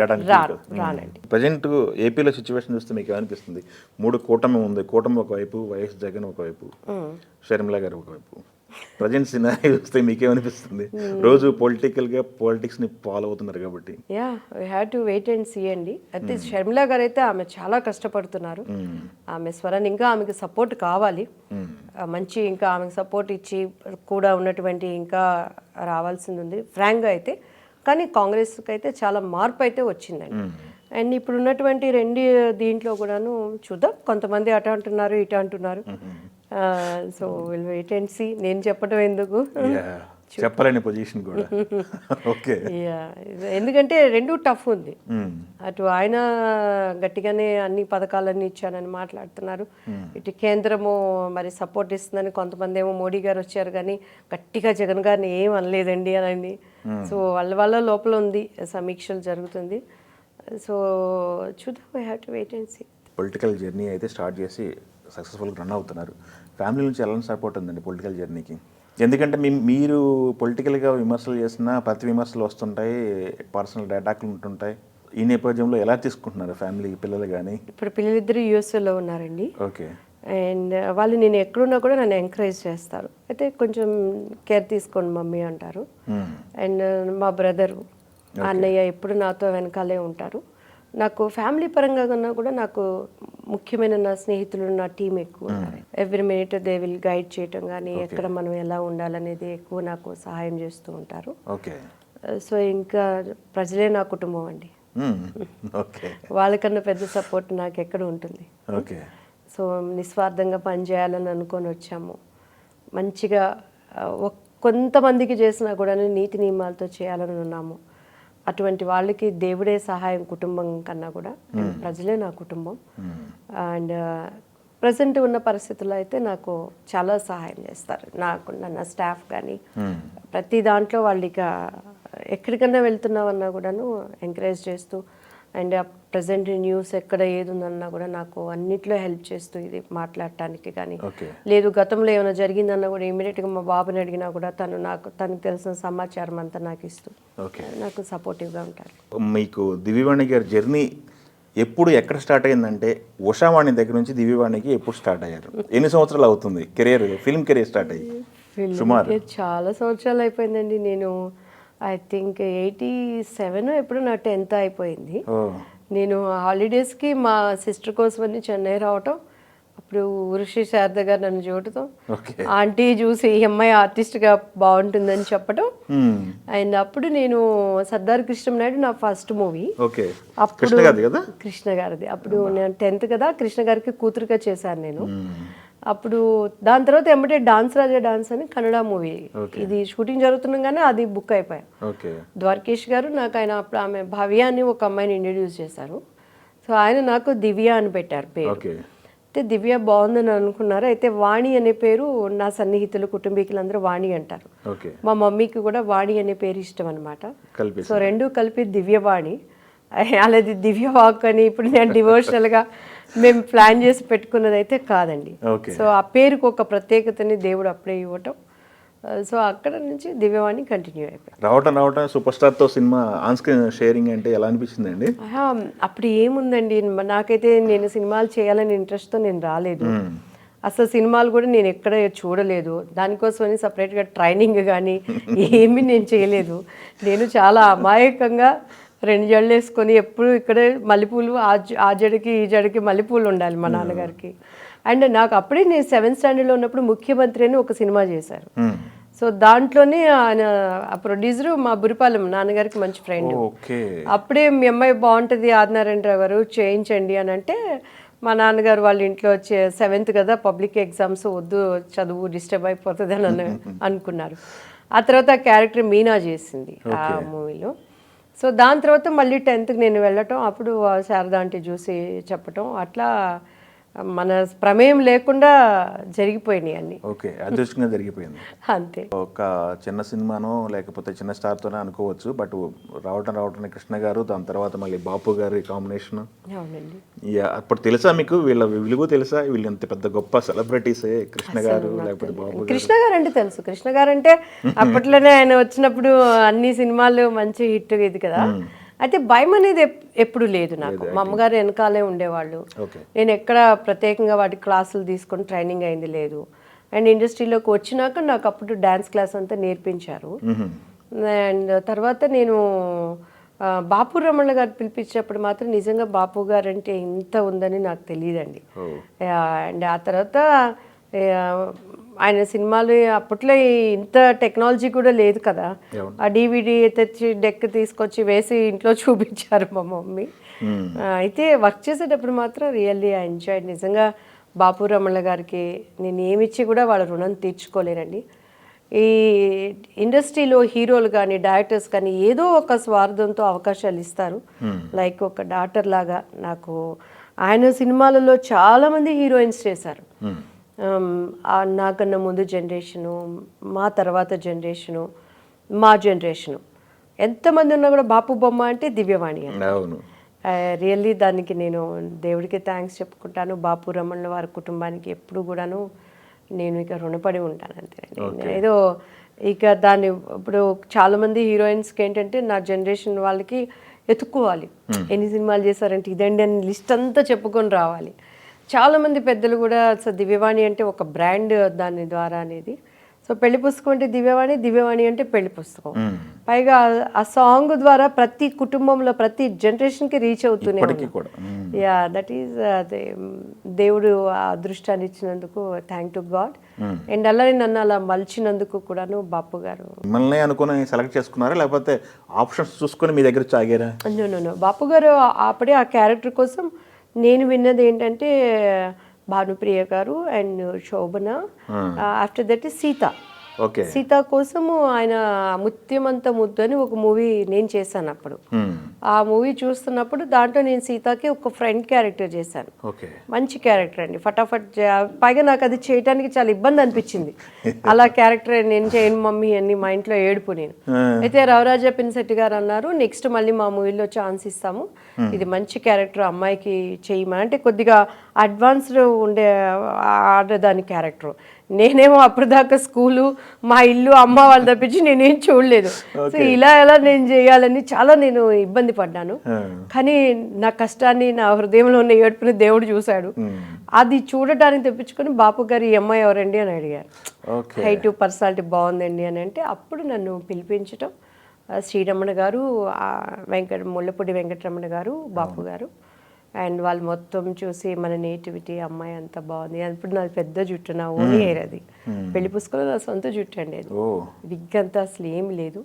[SPEAKER 2] రానండి.
[SPEAKER 1] ప్రజెంట్ ఏపీలో సిచ్యువేషన్ చూస్తే మీకు ఏమనిపిస్తుంది? 3 కూటమి ఉంది, కూటమి ఒకవైపు, వైఎస్ జగన్ ఒకవైపు, షర్మిల గారు ఒకవైపు. ప్రజెంట్ సినారీ చూస్తే మీకేమనిపిస్తుంది? రోజు పాలిటిక్స్ ని ఫాలో అవుతున్నారు కాబట్టి.
[SPEAKER 2] We have to wait and see అండి. అయితే షర్మిల గారు అయితే ఆమె చాలా కష్టపడుతున్నారు. ఆమె స్వరాన్ని ఇంకా ఆమెకి సపోర్ట్ కావాలి, మంచి ఇంకా ఆమెకు సపోర్ట్ ఇచ్చి కూడా ఉన్నటువంటి ఇంకా రావాల్సింది ఉంది ఫ్రాంక్గా అయితే. కానీ కాంగ్రెస్కి అయితే చాలా మార్పు అయితే వచ్చిందండి. అండ్ ఇప్పుడు ఉన్నటువంటి 2 దీంట్లో కూడాను చూద్దాం, కొంతమంది అటు అంటున్నారు ఇటు అంటున్నారు. So will wait and see. నేను చెప్పడం ఎందుకు,
[SPEAKER 1] చెప్పలేని పొజిషన్ కూడా. ఓకే,
[SPEAKER 2] ఎందుకంటే 2 టఫ్ ఉంది. అటు ఆయన గట్టిగానే అన్ని పథకాలన్నీ ఇచ్చానని మాట్లాడుతున్నారు, ఇటు కేంద్రము మరి సపోర్ట్ ఇస్తుందని. కొంతమంది ఏమో మోడీ గారు వచ్చారు కానీ గట్టిగా జగన్ గారిని ఏం అనలేదండి అని. సో వాళ్ళ లోపల ఉంది, సమీక్షలు జరుగుతుంది. సో చూద్దాం, we have to wait and see.
[SPEAKER 1] Political journey అయితే స్టార్ట్ చేసి సక్సెస్ఫుల్గా రన్ అవుతున్నారు. ఫ్యామిలీ నుంచి ఎలాంటి సపోర్ట్ ఉందండి పొలిటికల్ జర్నీకి? ఎందుకంటే మీరు పొలిటికల్గా విమర్శలు చేసినా ప్రతి విమర్శలు వస్తుంటాయి, పర్సనల్ అటాక్లు ఉంటుంటాయి. ఈ నేపథ్యంలో ఎలా తీసుకుంటున్నారు ఫ్యామిలీ, పిల్లలు కానీ?
[SPEAKER 2] ఇప్పుడు పిల్లలిద్దరూ యూఎస్ఏలో ఉన్నారండి.
[SPEAKER 1] ఓకే.
[SPEAKER 2] అండ్ వాళ్ళు నేను ఎక్కడున్నా కూడా నన్ను ఎంకరేజ్ చేస్తారు. అయితే కొంచెం కేర్ తీసుకోండి మమ్మీ అంటారు. అండ్ మా బ్రదరు, అన్నయ్య ఎప్పుడు నాతో వెనకాలే ఉంటారు. నాకు ఫ్యామిలీ పరంగా కన్నా కూడా నాకు ముఖ్యమైన నా స్నేహితులు, నా టీం ఎక్కువ ఉన్నారు. Every minute they will guide చేయటం కానీ, ఎక్కడ మనం ఎలా ఉండాలనేది ఎక్కువ నాకు సహాయం చేస్తూ ఉంటారు.
[SPEAKER 1] ఓకే.
[SPEAKER 2] సో ఇంకా ప్రజలే నా కుటుంబం అండి.
[SPEAKER 1] ఓకే
[SPEAKER 2] వాళ్ళకన్నా పెద్ద సపోర్ట్ నాకు ఎక్కడ ఉంటుంది.
[SPEAKER 1] ఓకే
[SPEAKER 2] సో నిస్వార్థంగా పనిచేయాలని అనుకొని వచ్చాము. మంచిగా కొంతమందికి చేసినా కూడా నీతి నియమాలతో చేయాలని ఉన్నాము. అటువంటి వాళ్ళకి దేవుడే సహాయం, కుటుంబం కన్నా కూడా ప్రజలే నా కుటుంబం. అండ్ ప్రజెంట్ ఉన్న పరిస్థితుల్లో అయితే నాకు చాలా సహాయం చేస్తారు. నాకు నా స్టాఫ్ కానీ ప్రతి దాంట్లో వాళ్ళు ఇక ఎక్కడికన్నా వెళ్తున్నామన్నా కూడాను ఎంకరేజ్ చేస్తూ, అండ్ ప్రజెంట్ న్యూస్ ఎక్కడ ఏది ఉందన్నా కూడా నాకు అన్నిట్లో హెల్ప్ చేస్తూ, ఇది మాట్లాడటానికి కానీ లేదు గతంలో ఏమైనా జరిగిందన్నా కూడా ఇమీడియట్గా మా బాబుని అడిగినా కూడా తనకు తెలిసిన సమాచారం అంతా నాకు ఇస్తూ నాకు సపోర్టివ్గా ఉంటారు.
[SPEAKER 1] మీకు దివ్యవాణి గారి జర్నీ ఎప్పుడు ఎక్కడ స్టార్ట్ అయిందంటే ఉషావాణి దగ్గర నుంచి దివ్యవాణికి ఎప్పుడు స్టార్ట్ అయ్యారు? ఎన్ని సంవత్సరాలు అవుతుంది కెరియర్, ఫిల్మ్ కెరియర్ స్టార్ట్ అయ్యి? సుమారు
[SPEAKER 2] చాలా సంవత్సరాలు అయిపోయిందండి. నేను ఐ థింక్ 87 ఎప్పుడు నా 10th అయిపోయింది. నేను హాలిడేస్కి మా సిస్టర్ కోసమని చెన్నై రావటం, అప్పుడు ఉరుషి శారద గారు నన్ను చూడటం, ఆంటీ చూసి ఈ అమ్మాయి ఆర్టిస్ట్గా బాగుంటుందని చెప్పడం. అండ్ అప్పుడు నేను సర్దార్ కృష్ణనాయుడు నా ఫస్ట్ మూవీ. అప్పుడు కృష్ణ గారిది. అప్పుడు నేను 10th కదా, కృష్ణ గారికి కూతురుగా చేశాను నేను. అప్పుడు దాని తర్వాత ఎమ్మటే డాన్స్ రాజా డాన్స్ అని కన్నడ మూవీ, ఇది షూటింగ్ జరుగుతుండగానే అది బుక్ అయిపోయాం. ద్వారకేష్ గారు నాకు ఆయన అప్పుడు ఆమె భవ్య అని ఒక అమ్మాయిని ఇంట్రడ్యూస్ చేశారు. సో ఆయన నాకు దివ్య అని పెట్టారు పేరు. అయితే దివ్య బాగుందని అనుకున్నారు. అయితే వాణి అనే పేరు నా సన్నిహితులు కుటుంబీకులందరూ వాణి అంటారు. మా మమ్మీకి కూడా వాణి అనే పేరు ఇష్టం అనమాట. సో రెండు కలిపి దివ్యవాణి, అలాది దివ్య వాక్ అని ఇప్పుడు నేను డివోషనల్గా మేము ప్లాన్ చేసి పెట్టుకున్నది అయితే కాదండి. సో ఆ పేరుకు ఒక ప్రత్యేకతని దేవుడు అప్పుడే ఇవ్వటం. సో అక్కడ నుంచి దివ్యవాణి కంటిన్యూ అయిపోయింది.
[SPEAKER 1] రావటం సూపర్ స్టార్తో సినిమా ఆన్ స్క్రీన్ షేరింగ్ అంటే ఎలా అనిపించింది అండి?
[SPEAKER 2] అప్పుడు ఏముందండి, నాకైతే నేను సినిమాలు చేయాలని ఇంట్రెస్ట్తో నేను రాలేదు. అసలు సినిమాలు కూడా నేను ఎక్కడ చూడలేదు. దానికోసమని సపరేట్గా ట్రైనింగ్ కానీ ఏమీ నేను చేయలేదు. నేను చాలా అమాయకంగా 2 జడలు వేసుకొని ఎప్పుడు ఇక్కడే మల్లెపూలు, ఆ జడికి ఈ జడికి మల్లెపూలు ఉండాలి మా నాన్నగారికి. అండ్ నాకు అప్పుడే నేను 7th స్టాండర్డ్లో ఉన్నప్పుడు ముఖ్యమంత్రి అని ఒక సినిమా చేశారు. సో దాంట్లోనే ఆయన ఆ ప్రొడ్యూసరు మా బురిపాలెం నాన్నగారికి మంచి ఫ్రెండ్. అప్పుడే మీ అమ్మాయి బాగుంటుంది ఆదినారాయణరావు గారు చేయించండి అని అంటే, మా నాన్నగారు వాళ్ళ ఇంట్లో వచ్చే 7th కదా పబ్లిక్ ఎగ్జామ్స్, వద్దు చదువు డిస్టర్బ్ అయిపోతుంది అని అనుకున్నారు. ఆ తర్వాత ఆ క్యారెక్టర్ మీనా చేసింది ఆ మూవీలో. సో దాని తర్వాత మళ్ళీ 10th నేను వెళ్ళటం, అప్పుడు శారదా ఆంటీ చూసి చెప్పటం, అట్లా మన ప్రమేయం లేకుండా జరిగిపోయినాయి అన్ని.
[SPEAKER 1] ఓకే, అదృష్టంగా జరిగిపోయింది
[SPEAKER 2] అంతే.
[SPEAKER 1] ఒక చిన్న సినిమానో లేకపోతే చిన్న స్టార్తోనే అనుకోవచ్చు, బట్ రావటం కృష్ణ గారు, దాని తర్వాత మళ్ళీ బాపు గారి కాంబినేషన్.
[SPEAKER 2] అవునండి.
[SPEAKER 1] అప్పుడు తెలుసా మీకు వీళ్ళ విలువ తెలుసా? వీళ్ళు ఎంత పెద్ద గొప్ప సెలబ్రిటీసే కృష్ణ గారు లేకపోతే బాపు?
[SPEAKER 2] కృష్ణ గారు అంటే తెలుసు. కృష్ణ గారు అంటే అప్పట్లోనే ఆయన వచ్చినప్పుడు అన్ని సినిమాలు మంచి హిట్ ఇది కదా. అయితే భయం అనేది ఎప్పుడు లేదు నాకు. మా అమ్మగారు వెనకాలే ఉండేవాళ్ళు. నేను ఎక్కడ ప్రత్యేకంగా వాటి క్లాసులు తీసుకొని ట్రైనింగ్ అయింది లేదు. అండ్ ఇండస్ట్రీలోకి వచ్చినాక నాకు అప్పుడు డ్యాన్స్ క్లాస్ అంతా నేర్పించారు. అండ్ తర్వాత నేను బాపు రమణ గారు పిలిపించినప్పుడు మాత్రం నిజంగా బాపు గారు అంటే ఇంత ఉందని నాకు తెలియదండి. అండ్ ఆ తర్వాత ఆయన సినిమాలు అప్పట్లో ఇంత టెక్నాలజీ కూడా లేదు కదా. ఆ DVD తెచ్చి డెక్ తీసుకొచ్చి వేసి ఇంట్లో చూపించారు మా మమ్మీ. అయితే వర్క్ చేసేటప్పుడు మాత్రం రియల్లీ ఐ ఎంజాయ్. నిజంగా బాపు రమణ గారికి నేను ఏమిచ్చి కూడా వాళ్ళ రుణం తీర్చుకోలేనండి. ఈ ఇండస్ట్రీలో హీరోలు కానీ డైరెక్టర్స్ కానీ ఏదో ఒక స్వార్థంతో అవకాశాలు ఇస్తారు. లైక్ ఒక డాటర్ లాగా నాకు ఆయన సినిమాలలో చాలామంది హీరోయిన్స్ చేశారు. నాకన్నా ముందు జనరేషను, మా తర్వాత జనరేషను, మా జనరేషను ఎంతమంది ఉన్నా కూడా బాపు బొమ్మ అంటే దివ్యవాణి. రియల్లీ దానికి నేను దేవుడికి థ్యాంక్స్ చెప్పుకుంటాను. బాపు రమణ వారి కుటుంబానికి ఎప్పుడు కూడాను నేను ఇక రుణపడి ఉంటాను అంతేనండి. ఏదో ఇక దాన్ని ఇప్పుడు చాలామంది హీరోయిన్స్కి ఏంటంటే నా జనరేషన్ వాళ్ళకి ఎత్తుక్కోవాలి, ఎన్ని సినిమాలు చేశారంటే ఇదండి అని లిస్ట్ అంతా చెప్పుకొని రావాలి. చాలామంది పెద్దలు కూడా దివ్యవాణి అంటే ఒక బ్రాండ్ దాని ద్వారా అనేది. సో పెళ్లి పుస్తకం అంటే దివ్యవాణి, దివ్యవాణి అంటే పెళ్లి పుస్తకం. పైగా ఆ సాంగ్ ద్వారా ప్రతి కుటుంబంలో ప్రతి జనరేషన్కి రీచ్ అవుతూనే
[SPEAKER 1] ఇప్పటికీ కూడా
[SPEAKER 2] యా దట్ ఈస్ అదే దేవుడు ఆ అదృష్టాన్ని ఇచ్చినందుకు థ్యాంక్ టు గాడ్. అండ్ అలానే నన్ను అలా మలిచినందుకు కూడాను బాపు గారు.
[SPEAKER 1] మిమ్మల్ని అనుకుని సెలెక్ట్ చేసుకున్నారా లేకపోతే ఆప్షన్స్ చూసుకొని మీ దగ్గర వచ్చి ఆగారా?
[SPEAKER 2] నో బాపు గారు అప్పుడే ఆ క్యారెక్టర్ కోసం నేను విన్నది ఏంటంటే భానుప్రియ గారు and Shobhana, after that Sita.
[SPEAKER 1] Okay.
[SPEAKER 2] Sita కోసము ఆయన ముత్యమంత ముద్దు అని ఒక మూవీ నేను చేశాను అప్పుడు. ఆ మూవీ చూస్తున్నప్పుడు దాంట్లో నేను సీతకి ఒక ఫ్రెండ్ క్యారెక్టర్ చేశాను.
[SPEAKER 1] ఓకే.
[SPEAKER 2] మంచి క్యారెక్టర్ అండి, ఫటాఫట్ పైగా నాకు అది చేయడానికి చాలా ఇబ్బంది అనిపించింది. అలా క్యారెక్టర్ నేను చేయను మమ్మీ అని మా ఇంట్లో ఏడుపు నేను. అయితే రవిరాజ పిన్శెట్టి గారు అన్నారు నెక్స్ట్ మళ్ళీ మా మూవీలో ఛాన్స్ ఇస్తాము, ఇది మంచి క్యారెక్టర్ అమ్మాయికి చేయమని. అంటే కొద్దిగా అడ్వాన్స్డ్ ఉండే ఆడదాని క్యారెక్టర్. నేనేమో అప్పుడు దాకా స్కూలు మా ఇల్లు అమ్మ వాళ్ళు తప్పించి నేనేం చూడలేదు. సో ఇలా ఎలా నేను చేయాలని చాలా నేను ఇబ్బంది పడ్డాను. కానీ నా కష్టాన్ని నా హృదయంలో ఉన్న ఏడుపుని దేవుడు చూశాడు. అది చూడటానికి తెప్పించుకొని బాపు గారు ఈ అమ్మాయి ఎవరండి అని అడిగారు. హైట్ పర్సనాలిటీ బాగుందండి అని అంటే అప్పుడు నన్ను పిలిపించటం శ్రీరమణ గారు, ముళ్ళపూడి వెంకటరమణ గారు, బాపు గారు అండ్ వాళ్ళు మొత్తం చూసి మన నేటివిటీ అమ్మాయి అంత బాగుంది. అప్పుడు నాది పెద్ద జుట్టు, నా ఓన్ హెయిర్ అది. పెళ్లి పుస్తకంలో నా సొంత జుట్టు అండి అది. విగ్ అంతా అసలు ఏం లేదు,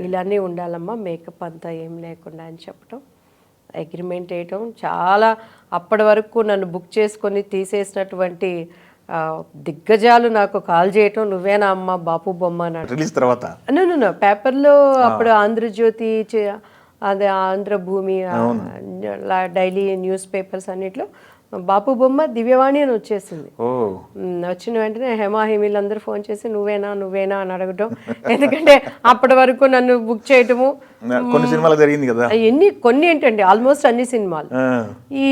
[SPEAKER 2] ఇలానే ఉండాలమ్మా మేకప్ అంతా ఏం లేకుండా అని చెప్పటం, అగ్రిమెంట్ వేయటం. చాలా అప్పటి వరకు నన్ను బుక్ చేసుకొని తీసేసినటువంటి దిగ్గజాలు నాకు కాల్ చేయటం, నువ్వేనా అమ్మ బాపు బొమ్మ
[SPEAKER 1] రిలీజ్ తర్వాత
[SPEAKER 2] పేపర్లో అప్పుడు ఆంధ్రజ్యోతి, అదే ఆంధ్రభూమి, డైలీ న్యూస్ పేపర్స్ అన్నిట్లో బాపు బొమ్మ దివ్యవాణి అని వచ్చేసింది. వచ్చిన వెంటనే హేమీలందరూ ఫోన్ చేసి నువ్వేనా నువ్వేనా అని అడగటం. ఎందుకంటే అప్పటి వరకు నన్ను బుక్ చేయటము
[SPEAKER 1] కొన్ని సినిమాలు జరిగింది కదా,
[SPEAKER 2] కొన్ని ఏంటండి ఆల్మోస్ట్ అన్ని సినిమాలు. ఈ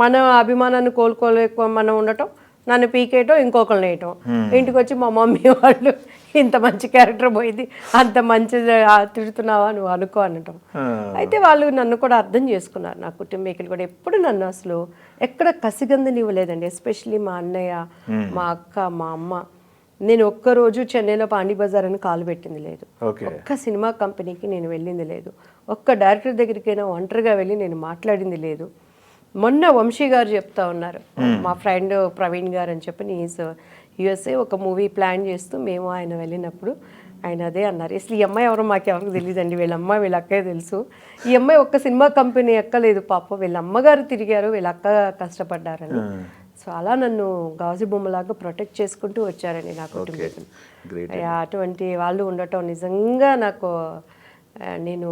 [SPEAKER 2] మన అభిమానాన్ని కోలుకోలేక మనం ఉండటం, నన్ను పీకేయటం, ఇంకొకరిని వేయటం. ఇంటికి వచ్చి మా మమ్మీ వాళ్ళు ఇంత మంచి క్యారెక్టర్ పోయింది, అంత మంచి తిడుతున్నావా నువ్వు అనుకో అనటం. అయితే వాళ్ళు నన్ను కూడా అర్థం చేసుకున్నారు, నా కుటుంబీకులు కూడా. ఎప్పుడు నన్ను అసలు ఎక్కడ కసిగందనివ్వలేదండి. ఎస్పెషలీ మా అన్నయ్య, మా అక్క, మా అమ్మ. నేను ఒక్కరోజు చెన్నైలో పాండీ బజార్ అని కాలు పెట్టింది లేదు, ఒక్క సినిమా కంపెనీకి నేను వెళ్ళింది లేదు, ఒక్క డైరెక్టర్ దగ్గరికైనా ఒంటరిగా వెళ్ళి నేను మాట్లాడింది లేదు. మొన్న వంశీ గారు చెప్తా ఉన్నారు, మా ఫ్రెండ్ ప్రవీణ్ గారు అని చెప్పి యూఎస్ఏ ఒక మూవీ ప్లాన్ చేస్తూ మేము ఆయన వెళ్ళినప్పుడు ఆయన అదే అన్నారు, అసలు ఈ అమ్మాయి ఎవరో మాకెవరికి తెలియదండి, వీళ్ళ అమ్మ వీళ్ళ అక్కే తెలుసు, ఈ అమ్మాయి ఒక్క సినిమా కంపెనీ ఎక్కలేదు పాప, వీళ్ళ అమ్మగారు తిరిగారు, వీళ్ళ అక్క కష్టపడ్డారని. సో అలా నన్ను గాజు బొమ్మలాగా ప్రొటెక్ట్ చేసుకుంటూ వచ్చారండి నా కుటుంబీకులు. అటువంటి వాళ్ళు ఉండటం నిజంగా నాకు నేను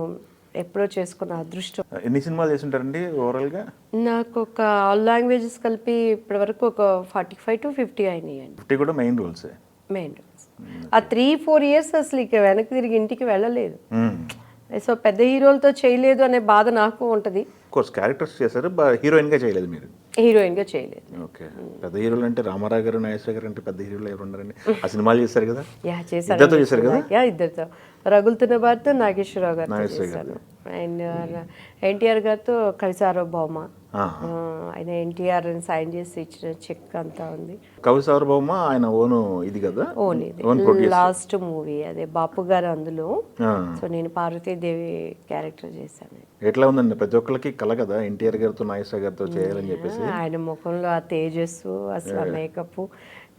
[SPEAKER 2] ఎప్పుడో చేసుకున్న అదృష్టం.
[SPEAKER 1] ఎన్ని సినిమాలు చేస్తుంటారండి ఓవరాల్గా?
[SPEAKER 2] నాకు ఒక ఆల్ లాంగ్వేజెస్ కలిపి ఇప్పటి వరకు ఒక 45 to 50 అయినాయి అండి.
[SPEAKER 1] 50 కూడా మెయిన్ రోల్స్.
[SPEAKER 2] ఆ 3-4 years అసలు ఇక వెనక్కి తిరిగి ఇంటికి వెళ్ళలేదు. సో పెద్ద హీరోలతో చేయలేదు అనే బాధ నాకు ఉంటుంది.
[SPEAKER 1] కోర్స్ క్యారెక్టర్స్ చేశారు, హీరోయిన్గా చేయలేదు మీరు?
[SPEAKER 2] హీరోయిన్గా చేయలేదు.
[SPEAKER 1] ఓకే. పెద్ద హీరోలు అంటే రామారావు గారు, నాగేశ్వర గారు అంటే పెద్ద హీరోలు ఎవరు ఉన్నారండి? ఆ సినిమాలు చేశారు కదా?
[SPEAKER 2] చేశారు
[SPEAKER 1] చేశారు కదా?
[SPEAKER 2] ఇద్దరితో, రగులుతున్న బారితో నాగేశ్వరరావు గారితో చేశాను. అండ్ ఎన్టీఆర్ గారితో కవిసార్వభౌమ, ఆయన ఎన్టీఆర్ సైన్ చేసి ఇచ్చిన చెక్ అంతా ఉంది.
[SPEAKER 1] కవిసార్వభౌమ ఆయన ఓను ఇది కదా?
[SPEAKER 2] ఓన్ ఇది లాస్ట్ మూవీ, అదే బాపు గారు అందులో. సో నేను పార్వతీదేవి క్యారెక్టర్ చేశాను.
[SPEAKER 1] ఎట్లా ఉందండి? ప్రతి ఒక్కరికి కల కదా ఎన్టీఆర్ గారితో నాగేశ్వర గారితో చేయాలని చెప్పేసి.
[SPEAKER 2] ఆయన ముఖంలో ఆ తేజస్సు, అసలు ఆ మేకప్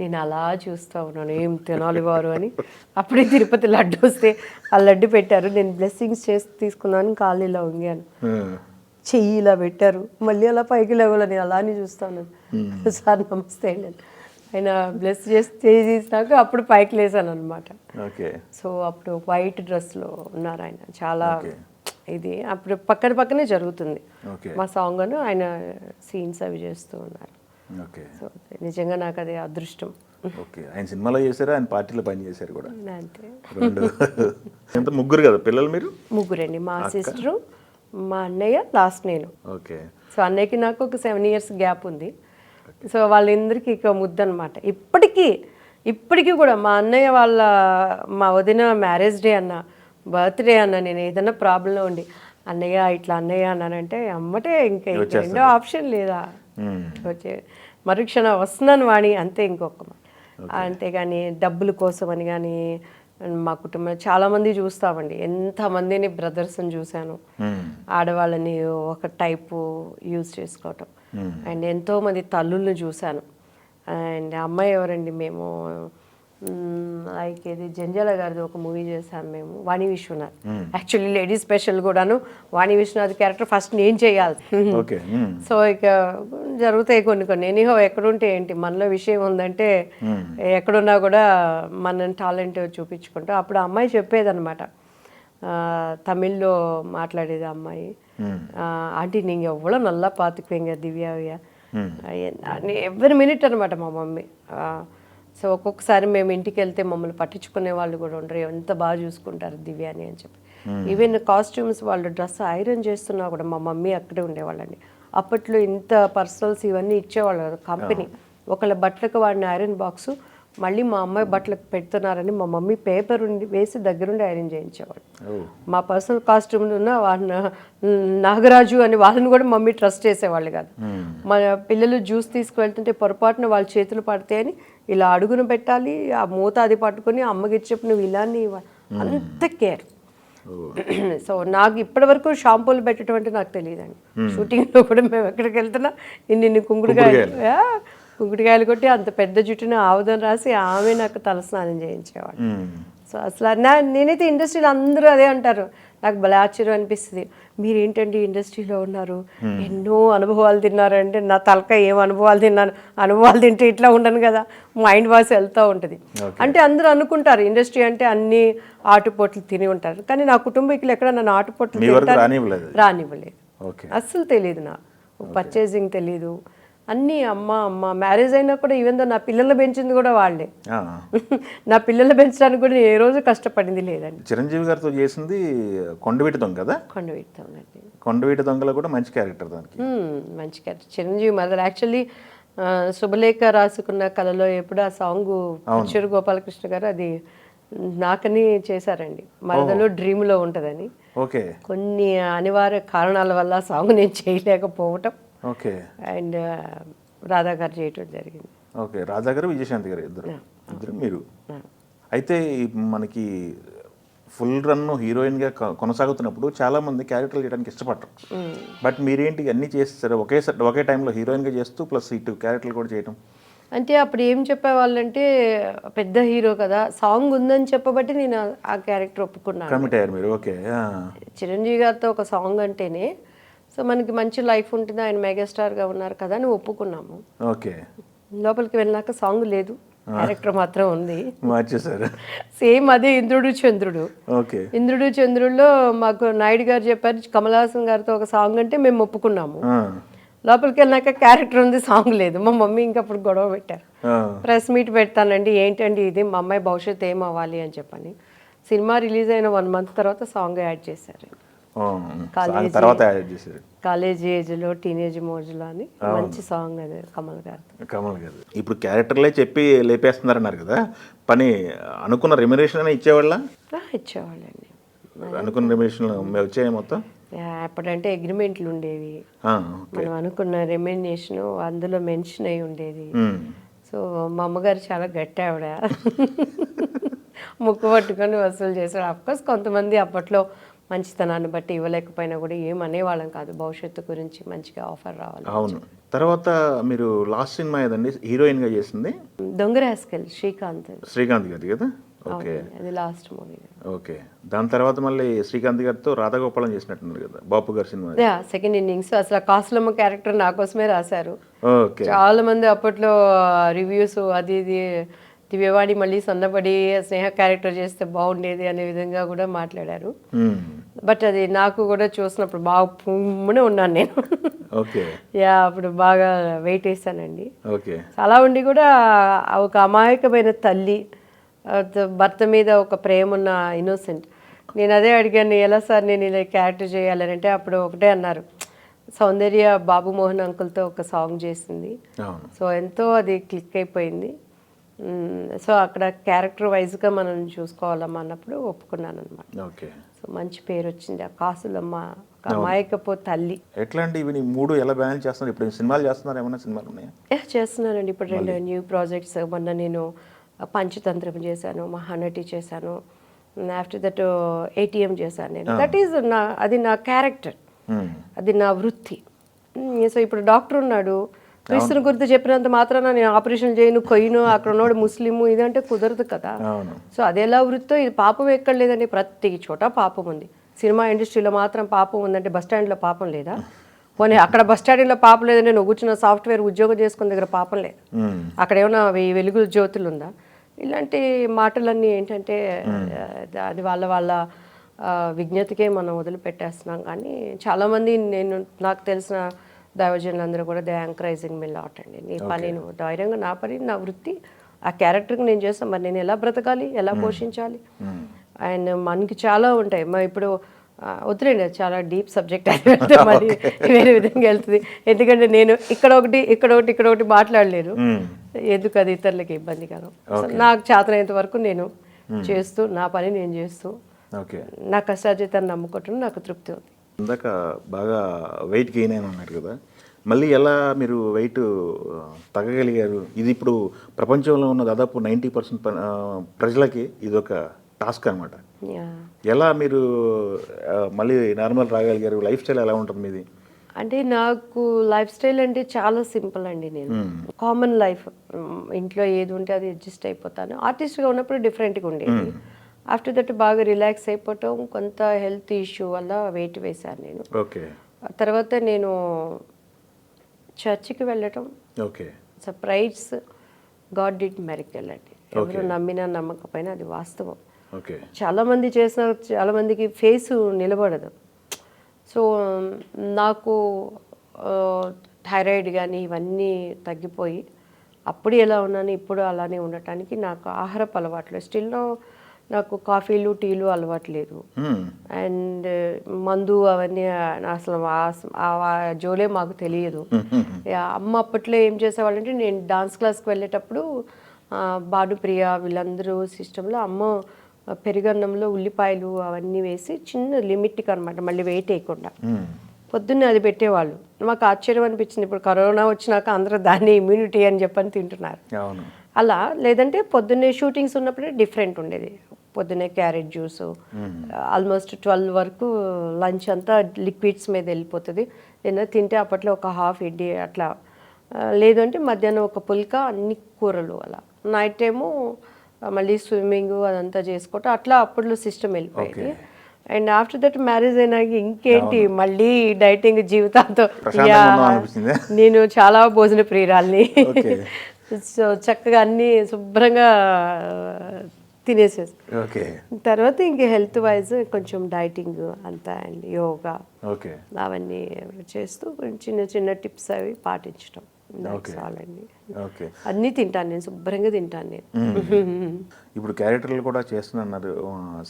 [SPEAKER 2] నేను అలా చూస్తూ ఉన్నాను, ఏం తినాలి వారు అని. అప్పుడే తిరుపతి లడ్డు వస్తే ఆ లడ్డు పెట్టారు, నేను బ్లెస్సింగ్స్ చేసి తీసుకున్నాను, కాళ్ళు ఇలా వంగాను, చెయ్యి ఇలా పెట్టారు, మళ్ళీ అలా పైకి లేవాలి, నేను అలానే చూస్తాను. సార్ నమస్తే అండి, ఆయన బ్లెస్ చేసి చేసినాక అప్పుడు పైకి లేసాను అనమాట. సో అప్పుడు వైట్ డ్రెస్లో ఉన్నారు ఆయన, చాలా ఇది అప్పుడు పక్కనే జరుగుతుంది మా సాంగ్ అని, ఆయన సీన్స్ అవి చేస్తూ ఉన్నారు. సో నిజంగా నాకు అది అదృష్టం.
[SPEAKER 1] ఆయన సినిమాలో చేశారు, ఆయన పార్టీలో పని చేశారు కూడా.
[SPEAKER 2] అంతే.
[SPEAKER 1] ఎంత ముగ్గురు కదా పిల్లలు మీరు?
[SPEAKER 2] ముగ్గురండి, మా సిస్టరు, మా అన్నయ్య, లాస్ట్ నేను. సో అన్నయ్యకి నాకు ఒక 7 years గ్యాప్ ఉంది. సో వాళ్ళందరికీ ఇక ముద్దు అనమాట. ఇప్పటికీ కూడా మా అన్నయ్య వాళ్ళ, మా వదిన మ్యారేజ్ డే అన్న, బర్త్డే అన్న, నేను ఏదైనా ప్రాబ్లంలో ఉండి అన్నయ్య ఇట్లా అన్నయ్య అన్నానంటే అమ్మటే ఇంకా రెండో ఆప్షన్ లేదా, వచ్చే మరుక్షణం వస్తున్నాను వాణి అంతే, ఇంకొక అంతేగాని డబ్బుల కోసం అని కానీ మా కుటుంబం చాలామంది చూస్తామండి, ఎంతమందిని బ్రదర్స్ని చూశాను ఆడవాళ్ళని ఒక టైపు యూజ్ చేసుకోవటం. అండ్ ఎంతోమంది తల్లుల్ని చూశాను. అండ్ అమ్మాయి ఎవరండి, మేము లైక్ ఇది జంజాల గారిది ఒక మూవీ చేశాను మేము, వాణి విశ్వనాథ్. యాక్చువల్లీ లేడీస్ స్పెషల్ కూడాను వాణి విశ్వనాథ్ క్యారెక్టర్ ఫస్ట్ నేను చేయాలి. సో ఇక జరుగుతాయి కొన్ని ఎనీహో, ఎక్కడుంటే ఏంటి, మనలో విషయం ఉందంటే ఎక్కడున్నా కూడా మన టాలెంట్ చూపించుకుంటాం. అప్పుడు అమ్మాయి చెప్పేదన్నమాట, తమిళ్లో మాట్లాడేది అమ్మాయి, ఆంటీ నీకు ఎవ్వడో నల్లా పాతుకువేంగ దివ్యావ్య ఎవ్రీ మినిట్ అనమాట మా మమ్మీ. సో ఒక్కొక్కసారి మేము ఇంటికి వెళ్తే మమ్మల్ని పట్టించుకునే వాళ్ళు కూడా ఉండరు, ఎంత బాగా చూసుకుంటారు దివ్యాని అని చెప్పి. ఈవెన్ కాస్ట్యూమ్స్ వాళ్ళు డ్రెస్ ఐరన్ చేస్తున్నా కూడా మా మమ్మీ అక్కడే ఉండేవాళ్ళండి. అప్పట్లో ఇంత పర్సనల్స్ ఇవన్నీ ఇచ్చేవాళ్ళు కదా కంపెనీ. ఒకళ్ళ బట్టలకు వాడిన ఐరన్ బాక్సు మళ్ళీ మా అమ్మాయి బట్టలకు పెడుతున్నారని మా మమ్మీ పేపర్ వేసి దగ్గరుండి ఐరన్ చేయించేవాడు. మా పర్సనల్ కాస్ట్యూమ్ ఉన్న వాళ్ళ నాగరాజు అని వాళ్ళని కూడా మమ్మీ ట్రస్ట్ చేసేవాళ్ళు కాదు. మన పిల్లలు జ్యూస్ తీసుకువెళ్తుంటే పొరపాటున వాళ్ళ చేతులు పడితే అని ఇలా అడుగును పెట్టాలి, ఆ మూత అది పట్టుకొని అమ్మకి ఇచ్చేపు నువ్వు ఇలానే అంత కేర్. సో నాకు ఇప్పటి వరకు షాంపూలు పెట్టడం అంటే నాకు తెలియదండి. షూటింగ్లో కూడా మేము ఎక్కడికి వెళ్తున్నా ఇన్ని కుంకుడుకాయలు కొట్టి అంత పెద్ద జుట్టుని ఆవుదని రాసి ఆమె నాకు తలస్నానం చేయించేవాడు. సో అసలు నేనైతే ఇండస్ట్రీలో అందరూ అదే అంటారు, నాకు భలే ఆశ్చర్యం అనిపిస్తుంది, మీరేంటండి ఇండస్ట్రీలో ఉన్నారు ఎన్నో అనుభవాలు తిన్నారంటే నా తలక ఏం అనుభవాలు తిన్నాను, అనుభవాలు తింటే ఇట్లా ఉండను కదా, మైండ్ వాష్ వెళ్తూ ఉంటుంది. అంటే అందరూ అనుకుంటారు ఇండస్ట్రీ అంటే అన్ని ఆటుపోట్లు తిని ఉంటారు, కానీ నా కుటుంబీకులు ఎక్కడ నన్ను ఆటుపోట్లు రానివ్వలేదు. అస్సలు తెలియదు, నాకు పర్చేసింగ్ తెలీదు, అన్నీ అమ్మ మ్యారేజ్ అయినా కూడా ఈవెన్ దో నా పిల్లలు పెంచింది కూడా వాళ్ళే. నా పిల్లలు పెంచడానికి కూడా ఏ రోజు కష్టపడింది లేదండి.
[SPEAKER 1] చిరంజీవి గారితో చేసింది కొండవీటి దొంగ కదా? కొండవీటి దొంగ అండి. కొండవీటి దొంగలో కూడా మంచి క్యారెక్టర్, దానికి
[SPEAKER 2] మంచి క్యారెక్టర్. చిరంజీవి మదర్ యాక్చువల్లీ శుభలేఖ రాసుకున్న కళలో ఎప్పుడు ఆ సాంగ్ చిరు గోపాలకృష్ణ గారు అది నాకని చేశారండి. మరదలో డ్రీమ్లో ఉంటుందని. కొన్ని అనివార్య కారణాల వల్ల ఆ సాంగ్ నేను చేయలేకపోవటం, అండ్ రాధా గారు చేయటం జరిగింది.
[SPEAKER 1] రాధా గారు విజయశాంతి గారు ఇద్దరు మీరు. అయితే మనకి ఫుల్ రన్ హీరోయిన్గా కొనసాగుతున్నప్పుడు చాలా మంది క్యారెక్టర్లు చేయడానికి ఇష్టపడరు, బట్ మీరేంటి అన్నీ చేస్తారు ఒకే టైంలో హీరోయిన్గా చేస్తూ ప్లస్ ఇటు క్యారెక్టర్లు కూడా చేయటం?
[SPEAKER 2] అంటే అప్పుడు ఏం చెప్పేవాళ్ళంటే పెద్ద హీరో కదా, సాంగ్ ఉందని చెప్పబట్టి నేను ఆ క్యారెక్టర్ ఒప్పుకున్నాను.
[SPEAKER 1] కమిట్ అయ్యారు మీరు?
[SPEAKER 2] చిరంజీవి గారితో ఒక సాంగ్ అంటేనే సో మనకి మంచి లైఫ్ ఉంటుంది, ఆయన మెగాస్టార్గా ఉన్నారు కదా అని ఒప్పుకున్నాము. లోపలికి వెళ్ళినాక సాంగ్ లేదు, క్యారెక్టర్ మాత్రం ఉంది. సేమ్ అదే ఇంద్రుడు చంద్రుడు. ఇంద్రుడు చంద్రుడులో మాకు నాయుడు గారు చెప్పారు కమల్ హాసన్ గారితో ఒక సాంగ్ అంటే మేము ఒప్పుకున్నాము. లోపలికి వెళ్ళినాక క్యారెక్టర్ ఉంది, సాంగ్ లేదు. మా మమ్మీ ఇంకప్పుడు గొడవ పెట్టారు, ప్రెస్ మీట్ పెడతానండి, ఏంటండి ఇది, మా అమ్మాయి భవిష్యత్తు ఏం అవ్వాలి అని చెప్పని. సినిమా రిలీజ్ అయిన 1 month తర్వాత సాంగ్ యాడ్ చేశారు. కాలేజ్ ఏజ్లో టీనేజ్ మోజ్లో అని మంచి సాంగ్ అది కమల్ గారు.
[SPEAKER 1] ఇప్పుడు క్యారెక్టర్లే చెప్పి లేపేస్తున్నారన్నారు కదా, పని అనుకున్న రెమ్యునరేషన్ ఇచ్చేవాళ్ళ?
[SPEAKER 2] ఇచ్చేవాళ్ళండి.
[SPEAKER 1] అనుకున్న రెమ్యునరేషన్ వచ్చాయి మొత్తం?
[SPEAKER 2] అప్పుడంటే అగ్రిమెంట్లు ఉండేవి, మనం అనుకున్న రెమ్యునరేషన్ అందులో మెన్షన్ అయి ఉండేది. సో మా అమ్మగారు చాలా గట్టి ఆవిడ, ముక్కు పట్టుకొని వసూలు చేశారు. అఫ్కోర్స్ కొంతమంది అప్పట్లో మంచితనాన్ని బట్టి ఇవ్వలేకపోయినా కూడా ఏమనేవాళ్ళం కాదు, భవిష్యత్తు గురించి మంచిగా ఆఫర్ రావాలి.
[SPEAKER 1] అవును. తర్వాత మీరు లాస్ట్ సినిమా ఏదండి హీరోయిన్గా చేసింది?
[SPEAKER 2] దొంగ రాస్కెల్, శ్రీకాంత్
[SPEAKER 1] గారి కదా?
[SPEAKER 2] అది లాస్ట్ మూవీ.
[SPEAKER 1] దాని తర్వాత మళ్ళీ శ్రీకాంత్ గారితో రాధాగోపాలం చేసినట్టున్నారు కదా బాపు గారి సినిమా.
[SPEAKER 2] సెకండ్ ఇన్నింగ్స్ అసలు కాసులమ్మ క్యారెక్టర్ నా కోసమే రాశారు. చాలా మంది అప్పట్లో రివ్యూస్ అది ఇది, దివ్యవాణి మళ్ళీ సన్నపడి స్నేహ క్యారెక్టర్ చేస్తే బాగుండేది అనే విధంగా కూడా మాట్లాడారు. బట్ అది నాకు కూడా చూసినప్పుడు బాగా పుమ్మునే ఉన్నాను నేను. అప్పుడు బాగా వెయిట్ వేసానండి. చాలా ఉండి కూడా ఒక అమాయకమైన తల్లి, భర్త మీద ఒక ప్రేమ ఉన్న ఇన్నోసెంట్. నేను అదే అడిగాను, ఎలా సార్ నేను ఇలా క్యారెక్టర్ చేయాలని అంటే అప్పుడు ఒకటే అన్నారు, సౌందర్య బాబు మోహన్ అంకుల్తో ఒక సాంగ్ చేసింది, సో ఎంతో అది క్లిక్ అయిపోయింది. సో అక్కడ క్యారెక్టర్ వైజ్గా మనం చూసుకోవాలమ్మా అన్నప్పుడు ఒప్పుకున్నాను అనమాట.
[SPEAKER 1] ఓకే.
[SPEAKER 2] సో మంచి పేరు వచ్చింది ఆ కాసులమ్మ, ఒక అమాయకపు తల్లి.
[SPEAKER 1] ఎట్లాంటి ఇవి 3 ఎలా బ్యాలెన్స్ చేస్తున్నారు? ఇప్పుడు సినిమాలు చేస్తున్నారు, ఏమైనా సినిమాలు ఉన్నాయా?
[SPEAKER 2] చేస్తున్నానండి ఇప్పుడు 2 న్యూ ప్రాజెక్ట్స్. మొన్న నేను పంచతంత్రం చేశాను, మహానటి చేశాను, ఆఫ్టర్ దట్ ATM చేశాను నేను. దట్ ఈజ్ అది నా క్యారెక్టర్, అది నా వృత్తి. సో ఇప్పుడు డాక్టర్ ఉన్నాడు, క్రీస్తుని గురించి చెప్పినంత మాత్రాన నేను ఆపరేషన్ చేయను, కొయ్యను, అక్కడ ఉన్నోడు ముస్లిము, ఇదంటే కుదరదు కదా. సో అది ఎలా వృత్తో ఇది పాపం ఎక్కడ లేదండి, ప్రతి చోట పాపం ఉంది. సినిమా ఇండస్ట్రీలో మాత్రం పాపం ఉందంటే బస్ స్టాండ్లో పాపం లేదా? పోనీ అక్కడ బస్ స్టాండ్లో పాపం లేదంటే నువ్వు కూర్చున్న సాఫ్ట్వేర్ ఉద్యోగం చేసుకున్న దగ్గర పాపం లేదు. అక్కడ ఏమైనా వెలుగు జ్యోతులు ఉందా? ఇలాంటి మాటలన్నీ ఏంటంటే అది వాళ్ళ విజ్ఞతకే మనం వదిలిపెట్టేస్తున్నాం. కానీ చాలామంది నాకు తెలిసిన దైవజనులందరూ కూడా దే యాంకరైజింగ్ మీ లాట్ అండి. నీ పని నువ్వు ధైర్యంగా, నా పని నా వృత్తి, ఆ క్యారెక్టర్కి నేను చేస్తాను, మరి నేను ఎలా బ్రతకాలి, ఎలా పోషించాలి. అండ్ మనకి చాలా ఉంటాయి. ఇప్పుడు వదిలేండి, అది చాలా డీప్ సబ్జెక్ట్ అది, వెళ్తే మరి వేరే విధంగా వెళ్తుంది. ఎందుకంటే నేను ఇక్కడ ఒకటి మాట్లాడలేను, ఎందుకు అది ఇతరులకి ఇబ్బందికరం. నాకు చేతనైనంత వరకు నేను చేస్తూ, నా పని నేను చేస్తూ, నా కష్టార్జితాన్ని నమ్ముకుంటున్నాను, నాకు తృప్తి ఉంది.
[SPEAKER 1] ఇందాక బాగా వెయిట్ గెయిన్ అయిన ఉన్నారు కదా, మళ్ళీ ఎలా మీరు వెయిట్ తగ్గగలిగారు? ఇది ఇప్పుడు ప్రపంచంలో ఉన్న దాదాపు 90% ప్రజలకి ఇది ఒక టాస్క్ అనమాట. ఎలా మీరు మళ్ళీ నార్మల్ రాగలిగారు? లైఫ్ స్టైల్ ఎలా ఉంటుంది మీది?
[SPEAKER 2] అంటే నాకు లైఫ్ స్టైల్ అంటే చాలా సింపుల్ అండి. నేను కామన్ లైఫ్, ఇంట్లో ఏది ఉంటే అది అడ్జస్ట్ అయిపోతాను. ఆర్టిస్ట్గా ఉన్నప్పుడు డిఫరెంట్గా ఉండేది. ఆఫ్టర్ దట్ బాగా రిలాక్స్ అయిపోవటం, కొంత హెల్త్ ఇష్యూ వల్ల వెయిట్ వేశాను నేను.
[SPEAKER 1] ఓకే.
[SPEAKER 2] తర్వాత నేను చర్చికి వెళ్ళటం, సర్ప్రైజ్ గాడ్ డిడ్ మెరికల్ అండి. ఎవరు నమ్మినా నమ్మకపోయినా అది వాస్తవం. చాలామంది చేసిన, చాలామందికి ఫేసు నిలబడదు. సో నాకు థైరాయిడ్ కానీ ఇవన్నీ తగ్గిపోయి అప్పుడు ఎలా ఉన్నాను ఇప్పుడు అలానే ఉండటానికి నాకు ఆహారపు అలవాట్లు, స్టిల్లో నాకు కాఫీలు టీలు అలవాటు లేదు. అండ్ మందు అవన్నీ అసలు ఆ జోలే మాకు తెలియదు. అమ్మ అప్పట్లో ఏం చేసేవాళ్ళంటే, నేను డాన్స్ క్లాస్కి వెళ్ళేటప్పుడు భానుప్రియ వీళ్ళందరూ సిస్టంలో అమ్మ పెరుగన్నంలో ఉల్లిపాయలు అవన్నీ వేసి చిన్న లిమిట్కి అనమాట, మళ్ళీ వెయిట్ వేయకుండా పొద్దున్నే అది పెట్టేవాళ్ళు. మాకు ఆశ్చర్యం అనిపించింది. ఇప్పుడు కరోనా వచ్చినాక అందరూ దాన్ని ఇమ్యూనిటీ అని చెప్పని తింటున్నారు. అలా లేదంటే పొద్దున్నే షూటింగ్స్ ఉన్నప్పుడే డిఫరెంట్ ఉండేది. పొద్దున్నే క్యారెట్ జ్యూసు, ఆల్మోస్ట్ 12 వరకు లంచ్ అంతా లిక్విడ్స్ మీద వెళ్ళిపోతుంది. ఏదైనా తింటే అప్పట్లో ఒక హాఫ్ ఇడ్లీ అట్లా, లేదంటే మధ్యాహ్నం ఒక పుల్క, అన్ని కూరలు అలా. నైట్ టైము మళ్ళీ స్విమ్మింగ్ అదంతా చేసుకోవటం, అట్లా అప్పట్లో సిస్టమ్ వెళ్ళిపోయింది. అండ్ ఆఫ్టర్ దట్ మ్యారేజ్ అయినాక ఇంకేంటి మళ్ళీ డైటింగ్ జీవితాంతో. నేను చాలా భోజన ప్రియురాల్ని. సో చక్కగా అన్నీ శుభ్రంగా తినేసేసి తర్వాత ఇంక హెల్త్ వైజ్ కొంచెం డైటింగ్ అంతా అండ్ యోగా అవన్నీ చేస్తూ చిన్న చిన్న టిప్స్ అవి పాటించడం. అన్నీ తింటాను నేను, శుభ్రంగా తింటాను నేను.
[SPEAKER 1] ఇప్పుడు క్యారెక్టర్లు కూడా చేస్తున్నారు,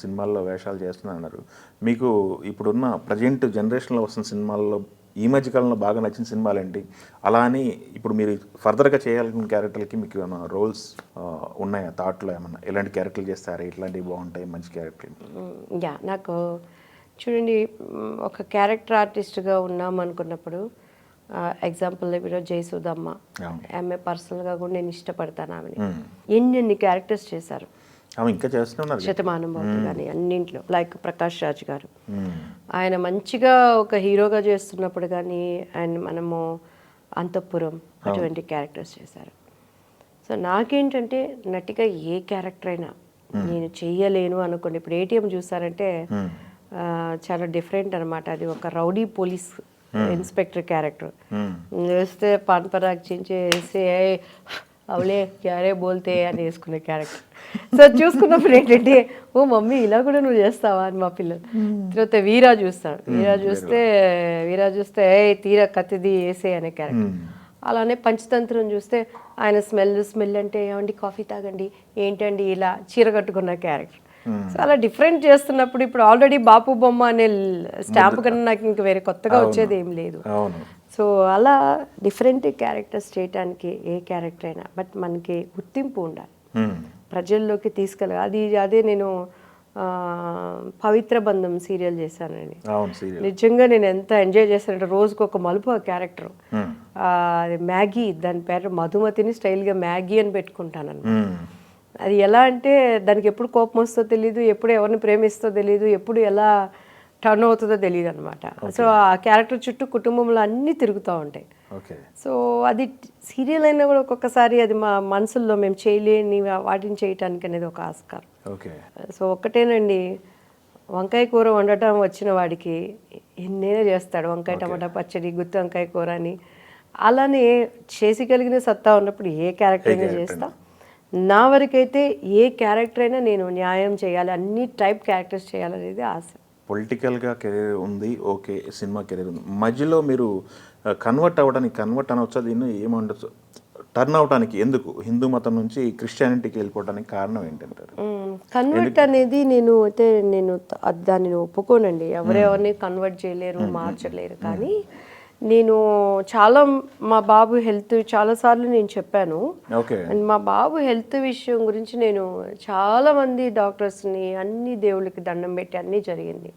[SPEAKER 1] సినిమాల్లో వేషాలు చేస్తున్నారు. మీకు ఇప్పుడున్న ప్రజెంట్ జనరేషన్లో వస్తున్న సినిమాల్లో ఈ మధ్య కాలంలో బాగా నచ్చిన సినిమాలు ఏంటి? అలా అని ఇప్పుడు మీరు ఫర్దర్గా చేయాలనుకున్న క్యారెక్టర్లకి మీకు ఏమైనా రోల్స్ ఉన్నాయా థాట్లో? ఏమన్నా ఎలాంటి క్యారెక్టర్లు చేస్తారా, ఇట్లాంటివి బాగుంటాయి మంచి క్యారెక్టర్లు?
[SPEAKER 2] నాకు చూడండి, ఒక క్యారెక్టర్ ఆర్టిస్ట్గా ఉన్నాం అనుకున్నప్పుడు, ఎగ్జాంపుల్ ఇప్పుడు జయసుధమ్మ, ఆమె పర్సనల్గా కూడా నేను ఇష్టపడతాను ఆమెని. ఎన్ని క్యారెక్టర్స్ చేశారు,
[SPEAKER 1] ఇంకా చేస్తున్నారు.
[SPEAKER 2] శతమానం భవతి కానీ అన్నింట్లో. లైక్ ప్రకాష్ రాజ్ గారు, ఆయన మంచిగా ఒక హీరోగా చేస్తున్నప్పుడు కానీ, ఆయన మనము అంతఃపురం అటువంటి క్యారెక్టర్స్ చేశారు. సో నాకేంటంటే నటిగా ఏ క్యారెక్టర్ అయినా నేను చెయ్యలేను అనుకోండి. ఇప్పుడు ATM చూసారంటే చాలా డిఫరెంట్ అనమాట. అది ఒక రౌడీ పోలీస్ ఇన్స్పెక్టర్ క్యారెక్టర్. వేస్తే పాన్ పరాగ్ చించేసి అవలే క్యారే బోల్తే అని వేసుకునే క్యారెక్టర్. సో చూసుకున్నప్పుడు ఏంటంటే, ఓ మమ్మీ ఇలా కూడా నువ్వు చేస్తావా అని మా పిల్లలు. తర్వాత వీరా చూస్తాడు, వీరా చూస్తే తీరా కత్తిది వేసే అనే క్యారెక్టర్. అలానే పంచతంత్రం చూస్తే ఆయన స్మెల్ అంటే ఏమండి కాఫీ తాగండి, ఏంటండి ఇలా చీర కట్టుకున్న క్యారెక్టర్. సో అలా డిఫరెంట్ చేస్తున్నప్పుడు ఇప్పుడు ఆల్రెడీ బాపు బొమ్మ అనే స్టాంప్ కన్నా నాకు ఇంక వేరే కొత్తగా వచ్చేది ఏం లేదు. సో అలా డిఫరెంట్ క్యారెక్టర్స్ చేయడానికి ఏ క్యారెక్టర్ అయినా, బట్ మనకి గుర్తింపు ఉండాలి. ప్రజల్లోకి అదే నేను పవిత్ర బంధం సీరియల్ చేశానండి.
[SPEAKER 1] అవును, సీరియల్
[SPEAKER 2] నిజంగా నేను ఎంత ఎంజాయ్ చేశానంటే రోజుకు ఒక మలుపు ఆ క్యారెక్టర్. అది మ్యాగీ, దాని పేరు మధుమతిని స్టైల్గా మ్యాగీ అని పెట్టుకుంటాను అన్నమాట. అది ఎలా అంటే దానికి ఎప్పుడు కోపం వస్తుందో తెలియదు, ఎప్పుడు ఎవరిని ప్రేమిస్తుందో తెలియదు, ఎప్పుడు ఎలా టర్న్ అవుతుందో తెలియదు అనమాట. సో ఆ క్యారెక్టర్ చుట్టూ కుటుంబంలో అన్నీ తిరుగుతూ ఉంటాయి.
[SPEAKER 1] ఓకే.
[SPEAKER 2] సో అది సీరియల్ అయినా కూడా ఒక్కొక్కసారి అది మా మనసుల్లో మేము చేయలేని వాటిని చేయటానికి అనేది ఒక ఆస్కారం.
[SPEAKER 1] ఓకే.
[SPEAKER 2] సో ఒక్కటేనండి, వంకాయ కూర వండటం వచ్చిన వాడికి ఎన్నైనా చేస్తాడు. వంకాయ టమాటా పచ్చడి, గుత్తి వంకాయ కూర అని. అలానే చేసిగలిగిన సత్తా ఉన్నప్పుడు ఏ క్యారెక్టర్ అయినా చేస్తా. నా వరకైతే ఏ క్యారెక్టర్ అయినా నేను న్యాయం చేయాలి, అన్ని టైప్ క్యారెక్టర్స్ చేయాలనేది ఆశ.
[SPEAKER 1] పొలిటికల్గా కెరీర్ ఉంది, ఓకే, సినిమా కెరీర్ ఉంది. మధ్యలో మీరు కన్వర్ట్ అనవచ్చు, దీన్ని ఏమండొచ్చు, టర్న్ అవడానికి ఎందుకు హిందూ మతం నుంచి క్రిస్టియానిటీకి వెళ్ళిపోవడానికి కారణం ఏంటంటారు?
[SPEAKER 2] కన్వర్ట్ అనేది నేను దాన్ని ఒప్పుకోనండి. ఎవరెవరిని కన్వర్ట్ చేయలేరు, మార్చలేరు. కానీ నేను మా బాబు హెల్త్ చాలాసార్లు నేను చెప్పాను.
[SPEAKER 1] ఓకే.
[SPEAKER 2] అండ్ మా బాబు హెల్త్ విషయం గురించి నేను చాలామంది డాక్టర్స్ని అన్ని దేవుళ్ళకి దండం పెట్టి అన్నీ జరిగింది.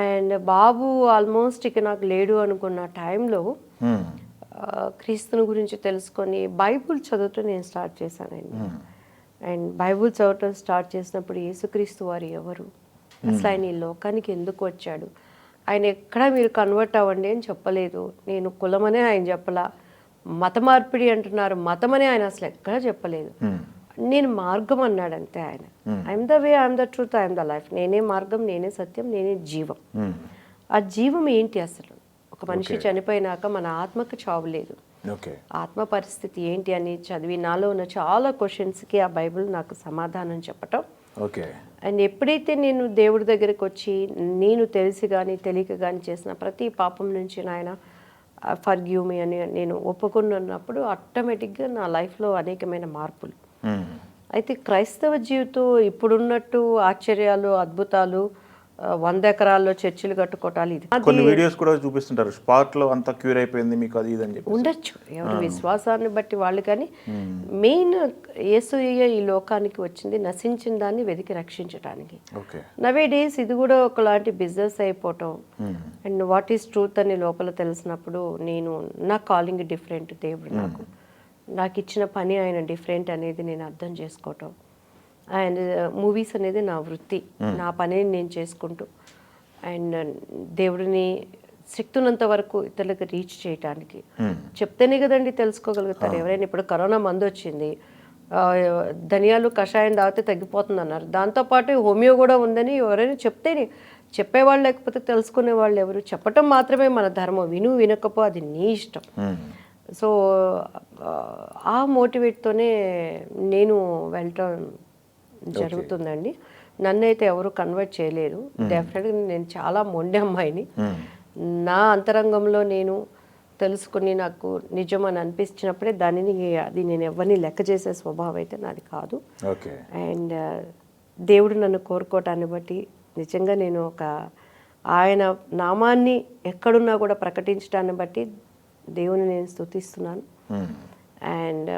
[SPEAKER 2] అండ్ బాబు ఆల్మోస్ట్ ఇక నాకు లేడు అనుకున్న టైంలో క్రీస్తుని గురించి తెలుసుకొని బైబుల్ చదవటం నేను స్టార్ట్ చేశానండి. అండ్ బైబుల్ చదవటం స్టార్ట్ చేసినప్పుడు యేసుక్రీస్తు వారు ఎవరు, అసలు ఆయన ఈ లోకానికి ఎందుకు వచ్చాడు, ఆయన ఎక్కడ మీరు కన్వర్ట్ అవ్వండి అని చెప్పలేదు. నేను కులమనే ఆయన చెప్పలా, మత మార్పిడి అంటున్నారు, మతమనే ఆయన అసలు ఎక్కడా చెప్పలేదు. నేను మార్గం అన్నాడు అంతే ఆయన. I'm the way, I'm the truth, I'm the life. నేనే మార్గం, నేనే సత్యం, నేనే జీవం. ఆ జీవం ఏంటి అసలు? ఒక మనిషి చనిపోయినాక మన ఆత్మకు చావు లేదు. ఆత్మ పరిస్థితి ఏంటి అని చదివి నాలో ఉన్న చాలా క్వశ్చన్స్కి ఆ బైబిల్ నాకు సమాధానం చెప్పటం. అండ్ ఎప్పుడైతే నేను దేవుడి దగ్గరికి వచ్చి నేను తెలిసి కానీ తెలియక కానీ చేసిన ప్రతి పాపం నుంచి నాయన ఫర్గివ్ మీ అని నేను ఒప్పుకున్నప్పుడు ఆటోమేటిక్గా నా లైఫ్లో అనేకమైన మార్పులు. అయితే క్రైస్తవ జీవితం ఇప్పుడున్నట్టు ఆశ్చర్యాలు, అద్భుతాలు, 100 ఎకరాల్లో చర్చిలు కట్టుకోవటాలు ఇది
[SPEAKER 1] కొన్ని వీడియోస్ కూడా చూపిస్తుంటారు, స్పాట్ లో అంతా క్యూర్ అయిపోయింది మీకు అది ఇది అని చెప్పి.
[SPEAKER 2] ఉండొచ్చు ఎవరి విశ్వాసాన్ని బట్టి వాళ్ళు. కానీ మెయిన్ యేసయ్య ఈ లోకానికి వచ్చింది నశించిన దాన్ని వెతికి రక్షించడానికి. నవే డేస్ ఇది కూడా ఒకలాంటి బిజినెస్ అయిపోవటం. అండ్ వాట్ ఈస్ ట్రూత్ అని లోపల తెలిసినప్పుడు నేను నా కాలింగ్ డిఫరెంట్, దేవుడు నాకు ఇచ్చిన పని ఆయన డిఫరెంట్ అనేది నేను అర్థం చేసుకోవటం. అండ్ మూవీస్ అనేది నా వృత్తి, నా పనిని నేను చేసుకుంటూ అండ్ దేవుడిని శక్తున్నంత వరకు ఇతరులకు రీచ్ చేయటానికి చెప్తేనే కదండి తెలుసుకోగలుగుతారు. ఎవరైనా ఇప్పుడు కరోనా మందు వచ్చింది, ధనియాలు కషాయం తాగితే తగ్గిపోతుంది అన్నారు. దాంతోపాటు హోమియో కూడా ఉందని ఎవరైనా చెప్తేనే, చెప్పేవాళ్ళు లేకపోతే తెలుసుకునే వాళ్ళు ఎవరు? చెప్పటం మాత్రమే మన ధర్మం. వినకపో అది నీ ఇష్టం. సో ఆ మోటివేట్తోనే నేను వెళ్ళటం జరుగుతుందండి. నన్నైతే ఎవరు కన్వర్ట్ చేయలేరు. డెఫినెట్గా నేను చాలా మొండి అమ్మాయిని. నా అంతరంగంలో నేను తెలుసుకుని నాకు నిజం అని అనిపించినప్పుడే అది నేను ఎవరిని లెక్క చేసే స్వభావం అయితే నాది కాదు. అండ్ దేవుడు నన్ను కోరుకోవటాన్ని బట్టి నిజంగా నేను ఆయన నామాన్ని ఎక్కడున్నా కూడా ప్రకటించడాన్ని బట్టి దేవుని నేను స్తుతిస్తున్నాను. అండ్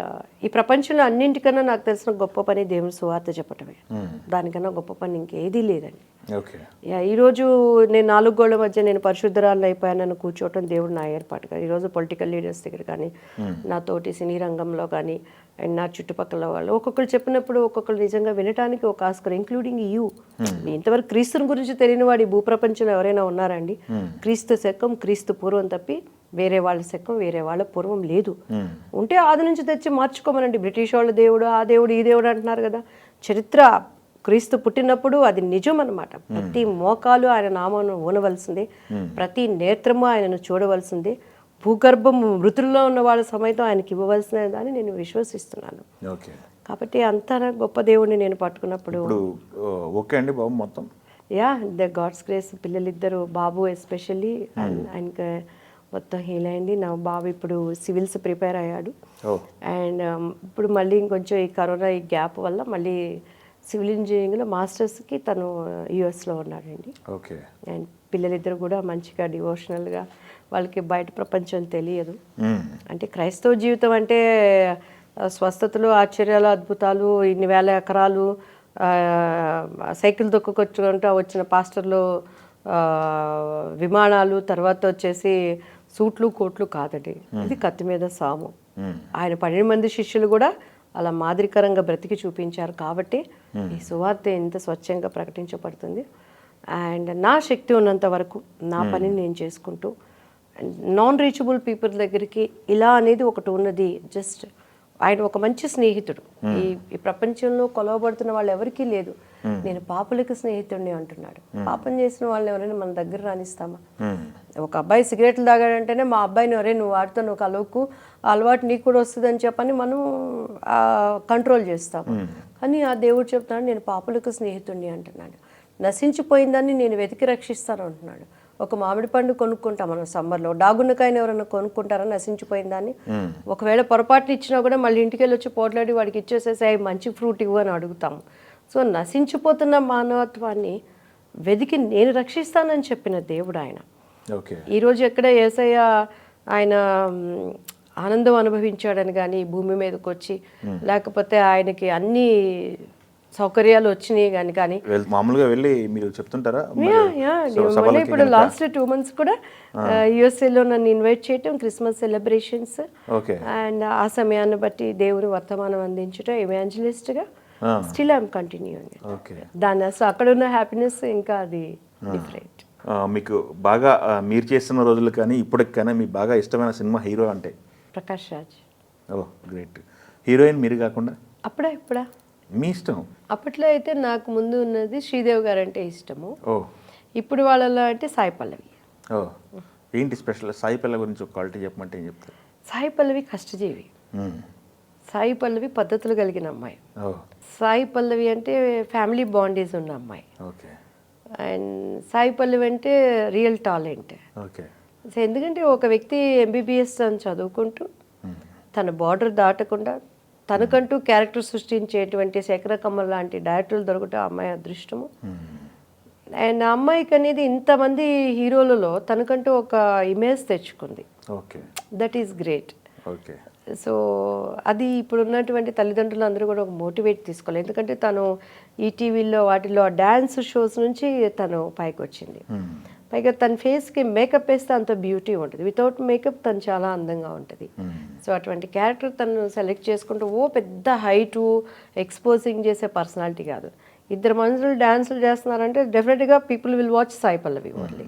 [SPEAKER 2] ఈ ప్రపంచంలో అన్నింటికన్నా నాకు తెలిసిన గొప్ప పని దేవుని సువార్త చెప్పటమే. దానికన్నా గొప్ప పని ఇంకేదీ లేదండి. ఈరోజు నేను 4 గోళ్ల మధ్య నేను పరిశుద్ధరాలను అయిపోయానని కూర్చోవటం దేవుడు నా ఏర్పాటు కాదు. ఈరోజు పొలిటికల్ లీడర్స్ దగ్గర కానీ, నా తోటి సినీ రంగంలో కానీ, అండ్ నా చుట్టుపక్కల వాళ్ళు ఒక్కొక్కరు చెప్పినప్పుడు ఒక్కొక్కరు నిజంగా వినటానికి ఒక ఆస్కారం, ఇంక్లూడింగ్ యూ. ఇంతవరకు క్రీస్తుని గురించి తెలియని వాడు ఈ భూప్రపంచంలో ఎవరైనా ఉన్నారండి? క్రీస్తు శకం, క్రీస్తు పూర్వం తప్పి వేరే వాళ్ళ శకం, వేరే వాళ్ళ పూర్వం లేదు. ఉంటే ఆది నుంచి తెచ్చి మార్చుకోమనండి. బ్రిటిష్ వాళ్ళ దేవుడు, ఆ దేవుడు, ఈ దేవుడు అంటున్నారు కదా. చరిత్ర క్రీస్తు పుట్టినప్పుడు అది నిజం అన్నమాట. ప్రతి మోకాలు ఆయన నామాన్ని ఊనవలసిందే, ప్రతి నేత్రము ఆయనను చూడవలసిందే, భూగర్భం మృతుల్లో ఉన్న వాళ్ళ సమేతం ఆయనకి ఇవ్వవలసినది అని నేను విశ్వసిస్తున్నాను. కాబట్టి అంత గొప్ప దేవుడిని నేను పట్టుకున్నప్పుడు
[SPEAKER 1] ఓకే అండి బాబు మొత్తం
[SPEAKER 2] ద గాడ్స్ గ్రేస్. పిల్లలిద్దరు, బాబు ఎస్పెషల్లీ ఆయనకి మొత్తం హీల్ అయింది. నా బాబు ఇప్పుడు సివిల్స్ ప్రిపేర్ అయ్యాడు. అండ్ ఇప్పుడు మళ్ళీ ఇంకొంచెం ఈ కరోనా ఈ గ్యాప్ వల్ల మళ్ళీ సివిల్ ఇంజనీరింగ్లో మాస్టర్స్కి తను యుఎస్లో ఉన్నాడండి. అండ్ పిల్లలిద్దరు కూడా మంచిగా డివోషనల్గా, వాళ్ళకి బయట ప్రపంచం తెలియదు. అంటే క్రైస్తవ జీవితం అంటే స్వస్థతలు, ఆశ్చర్యాలు, అద్భుతాలు, ఇన్ని వేల ఎకరాలు, సైకిల్ దొక్కుకొచ్చుకుంటూ వచ్చిన పాస్టర్లు, విమానాలు, తర్వాత వచ్చేసి సూట్లు కోట్లు కాదండి. ఇది కత్తి మీద సాము. ఆయన 12 మంది శిష్యులు కూడా అలా మాదిరికరంగా బ్రతికి చూపించారు కాబట్టి ఈ సువార్త ఎంత స్వచ్ఛంగా ప్రకటించబడుతుంది. అండ్ నా శక్తి ఉన్నంత వరకు నా పనిని నేను చేసుకుంటూ, నాన్ రీచబుల్ పీపుల్ దగ్గరికి ఇలా అనేది ఒకటి ఉన్నది. జస్ట్ ఆయన ఒక మంచి స్నేహితుడు. ఈ ప్రపంచంలో కొలవబడుతున్న వాళ్ళు ఎవరికీ లేదు. నేను పాపులకు స్నేహితుడిని అంటున్నాడు. పాపం చేసిన వాళ్ళు ఎవరైనా మన దగ్గర రానిస్తామా? ఒక అబ్బాయి సిగరెట్లు తాగాడంటేనే మా అబ్బాయిని ఎవరే నువ్వు వాడితో నువ్వు కలవకు, అలవాటు నీకు కూడా వస్తుందని చెప్పని మనం కంట్రోల్ చేస్తాము. కానీ ఆ దేవుడు చెప్తున్నాడు నేను పాపులకు స్నేహితుడిని అంటున్నాడు. నశించిపోయిందని నేను వెతికి రక్షిస్తాను అంటున్నాడు. ఒక మామిడి పండు కొనుక్కుంటాం మనం సమ్మర్లో, డాగున్నకాయని ఎవరైనా కొనుక్కుంటారా నశించిపోయిందని? ఒకవేళ పొరపాటున ఇచ్చినా కూడా మళ్ళీ ఇంటికి వెళ్ళి వచ్చి పోట్లాడి వాడికి ఇచ్చేసేసి అవి మంచి ఫ్రూట్ ఇవ్వు అని అడుగుతాము. సో నశించిపోతున్న మానవత్వాన్ని వెతికి నేను రక్షిస్తానని చెప్పిన దేవుడు ఆయన. ఈరోజు ఎక్కడ యేసయ్య ఆయన ఆనందం అనుభవించాడని కానీ భూమి మీదకి వచ్చి, లేకపోతే ఆయనకి అన్ని సౌకర్యాలు వచ్చినాయి కానీ
[SPEAKER 1] మామూలుగా వెళ్ళి మీరు చెప్తుంటారా?
[SPEAKER 2] మళ్ళీ ఇప్పుడు లాస్ట్ 2 months కూడా యుఎస్ఏలో నన్ను ఇన్వైట్ చేయటం, క్రిస్మస్ సెలబ్రేషన్స్, అండ్ ఆ సమయాన్ని బట్టి దేవుని వర్తమానం అందించడం, ఎవాంజలిస్ట్గా స్టిల్ ఐఎమ్ కంటిన్యూయింగ్. దాని అసలు అక్కడ ఉన్న హ్యాపీనెస్ ఇంకా అది డిఫరెంట్.
[SPEAKER 1] మీకు బాగా మీరు చేస్తున్న రోజులు కానీ ఇప్పటికి కానీ మీకు బాగా ఇష్టమైన సినిమా హీరో అంటే?
[SPEAKER 2] ప్రకాష్ రాజ్.
[SPEAKER 1] ఓ గ్రేట్. హీరోయిన్ మీరు కాకుండా?
[SPEAKER 2] ఇప్పుడా
[SPEAKER 1] మీ ఇష్టం.
[SPEAKER 2] అప్పట్లో అయితే నాకు ముందు ఉన్నది శ్రీదేవి గారు అంటే ఇష్టము. ఇప్పుడు వాళ్ళలో అంటే సాయి పల్లవి.
[SPEAKER 1] ఏంటి స్పెషల్ సాయి పల్లవి గురించి ఒక క్వాలిటీ చెప్పమంటే ఏం చెప్తారు?
[SPEAKER 2] సాయి పల్లవి కష్టజీవి. సాయి పల్లవి పద్ధతులు కలిగిన అమ్మాయి. సాయి పల్లవి అంటే ఫ్యామిలీ బాండేజ్ ఉన్న అమ్మాయి. అండ్ సాయి పల్లవి అంటే రియల్ టాలెంట్. సో ఎందుకంటే ఒక వ్యక్తి ఎంబీబీఎస్ అని చదువుకుంటూ తన బార్డర్ దాటకుండా తనకంటూ క్యారెక్టర్ సృష్టించేటువంటి శేఖర కమల్ లాంటి డైరెక్టర్లు దొరకటం అమ్మాయి అదృష్టము. అండ్ ఆ అమ్మాయికి అనేది ఇంతమంది హీరోలలో తనకంటూ ఒక ఇమేజ్ తెచ్చుకుంది. That is great. సో అది ఇప్పుడు ఉన్నటువంటి తల్లిదండ్రులు అందరూ కూడా ఒక మోటివేట్ తీసుకోవాలి. ఎందుకంటే తను ఈటీవీలో వాటిలో డ్యాన్స్ షోస్ నుంచి తను పైకి వచ్చింది. పైగా తన ఫేస్కి మేకప్ వేస్తే అంత బ్యూటీ ఉంటుంది, వితౌట్ మేకప్ తను చాలా అందంగా ఉంటుంది. సో అటువంటి క్యారెక్టర్ తను సెలెక్ట్ చేసుకుంటూ పెద్ద హైటు ఎక్స్పోజింగ్ చేసే పర్సనాలిటీ కాదు. 2 మనుషులు డ్యాన్సులు చేస్తున్నారంటే డెఫినెట్గా people will watch Sai Pallavi only.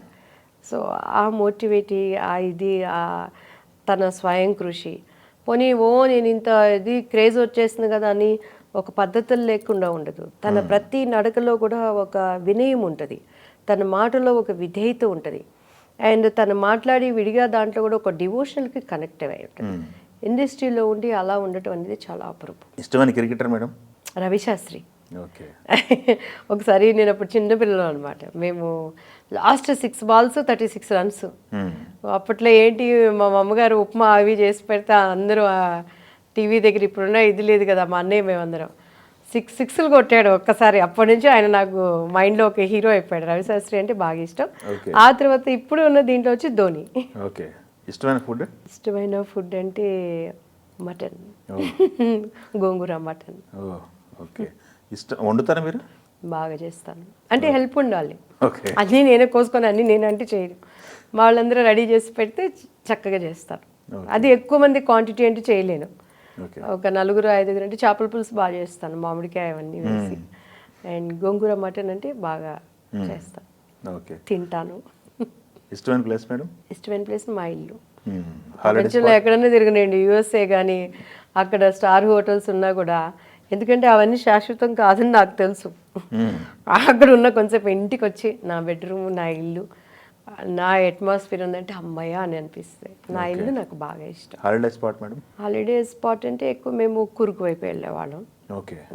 [SPEAKER 2] So ఆ మోటివేటి ఇది తన స్వయం కృషి పోనీ నేను ఇంత ఇది క్రేజ్ వచ్చేసింది కదా అని ఒక పద్ధతులు లేకుండా ఉండదు. తన ప్రతి నడకలో కూడా ఒక వినయం ఉంటుంది, తన మాటలో ఒక విధేయత ఉంటుంది, అండ్ తను మాట్లాడి విడిగా దాంట్లో కూడా ఒక డివోషనల్కి కనెక్ట్ అయి ఉంటుంది. ఇండస్ట్రీలో ఉండి అలా ఉండటం అనేది చాలా అపురూపం.
[SPEAKER 1] ఇష్టమైన క్రికెటర్ మేడం?
[SPEAKER 2] రవిశాస్త్రి. ఒకసారి నేను అప్పుడు చిన్నపిల్లలు అనమాట, మేము లాస్ట్ 6 balls 36 runs. అప్పట్లో ఏంటి మా అమ్మగారు ఉప్మా అవి చేసి పెడితే అందరూ టీవీ దగ్గర ఇప్పుడున్న ఇది లేదు కదా, మా అన్నయ్య మేమందరం 6 sixes కొట్టాడు ఒక్కసారి. అప్పటి నుంచి ఆయన నాకు మైండ్లో ఒక హీరో అయిపోయాడు. రవిశాస్త్రి అంటే బాగా ఇష్టం. ఆ తర్వాత ఇప్పుడు ఉన్న దీంట్లో వచ్చి ధోని. ఇష్టమైన ఫుడ్ అంటే మటన్, గోంగూర మటన్.
[SPEAKER 1] వండుతారా మీరు?
[SPEAKER 2] బాగా చేస్తాను, అంటే హెల్ప్ ఉండాలి. అన్నీ నేనే కోసుకొని అన్నీ నేనంటే చేయను, వాళ్ళందరూ రెడీ చేసి పెడితే చక్కగా చేస్తాను. అది ఎక్కువ మంది క్వాంటిటీ అంటే చేయలేను. ఒక 4-5 అంటే చేపల పులుసు బాగా చేస్తాను, మామిడికాయ అవన్నీ వేసి. అండ్ గోంగూర మటన్ అంటే బాగా చేస్తాను, తింటాను.
[SPEAKER 1] ఇష్టమైన ప్లేస్ మేడం? ఇష్టమైన
[SPEAKER 2] ప్లేస్ మా ఇల్లు. ప్రపంచంలో ఎక్కడన్నా తిరగనండి, యూఎస్ఏ కానీ అక్కడ స్టార్ హోటల్స్ ఉన్నా కూడా, ఎందుకంటే అవన్నీ శాశ్వతం కాదని నాకు తెలుసు. అక్కడ ఉన్న కొంచెంసేపు ఇంటికి వచ్చి నా బెడ్రూమ్, నా ఇల్లు, నా అట్మాస్ఫియర్ ఉందంటే అమ్మయ్య అని అనిపిస్తుంది. నా ఇల్లు నాకు బాగా ఇష్టం.
[SPEAKER 1] Holiday spot madam? Holiday
[SPEAKER 2] spot అంటే ఎక్కువ మేము కూరుకు వైపు వెళ్ళేవాళ్ళం.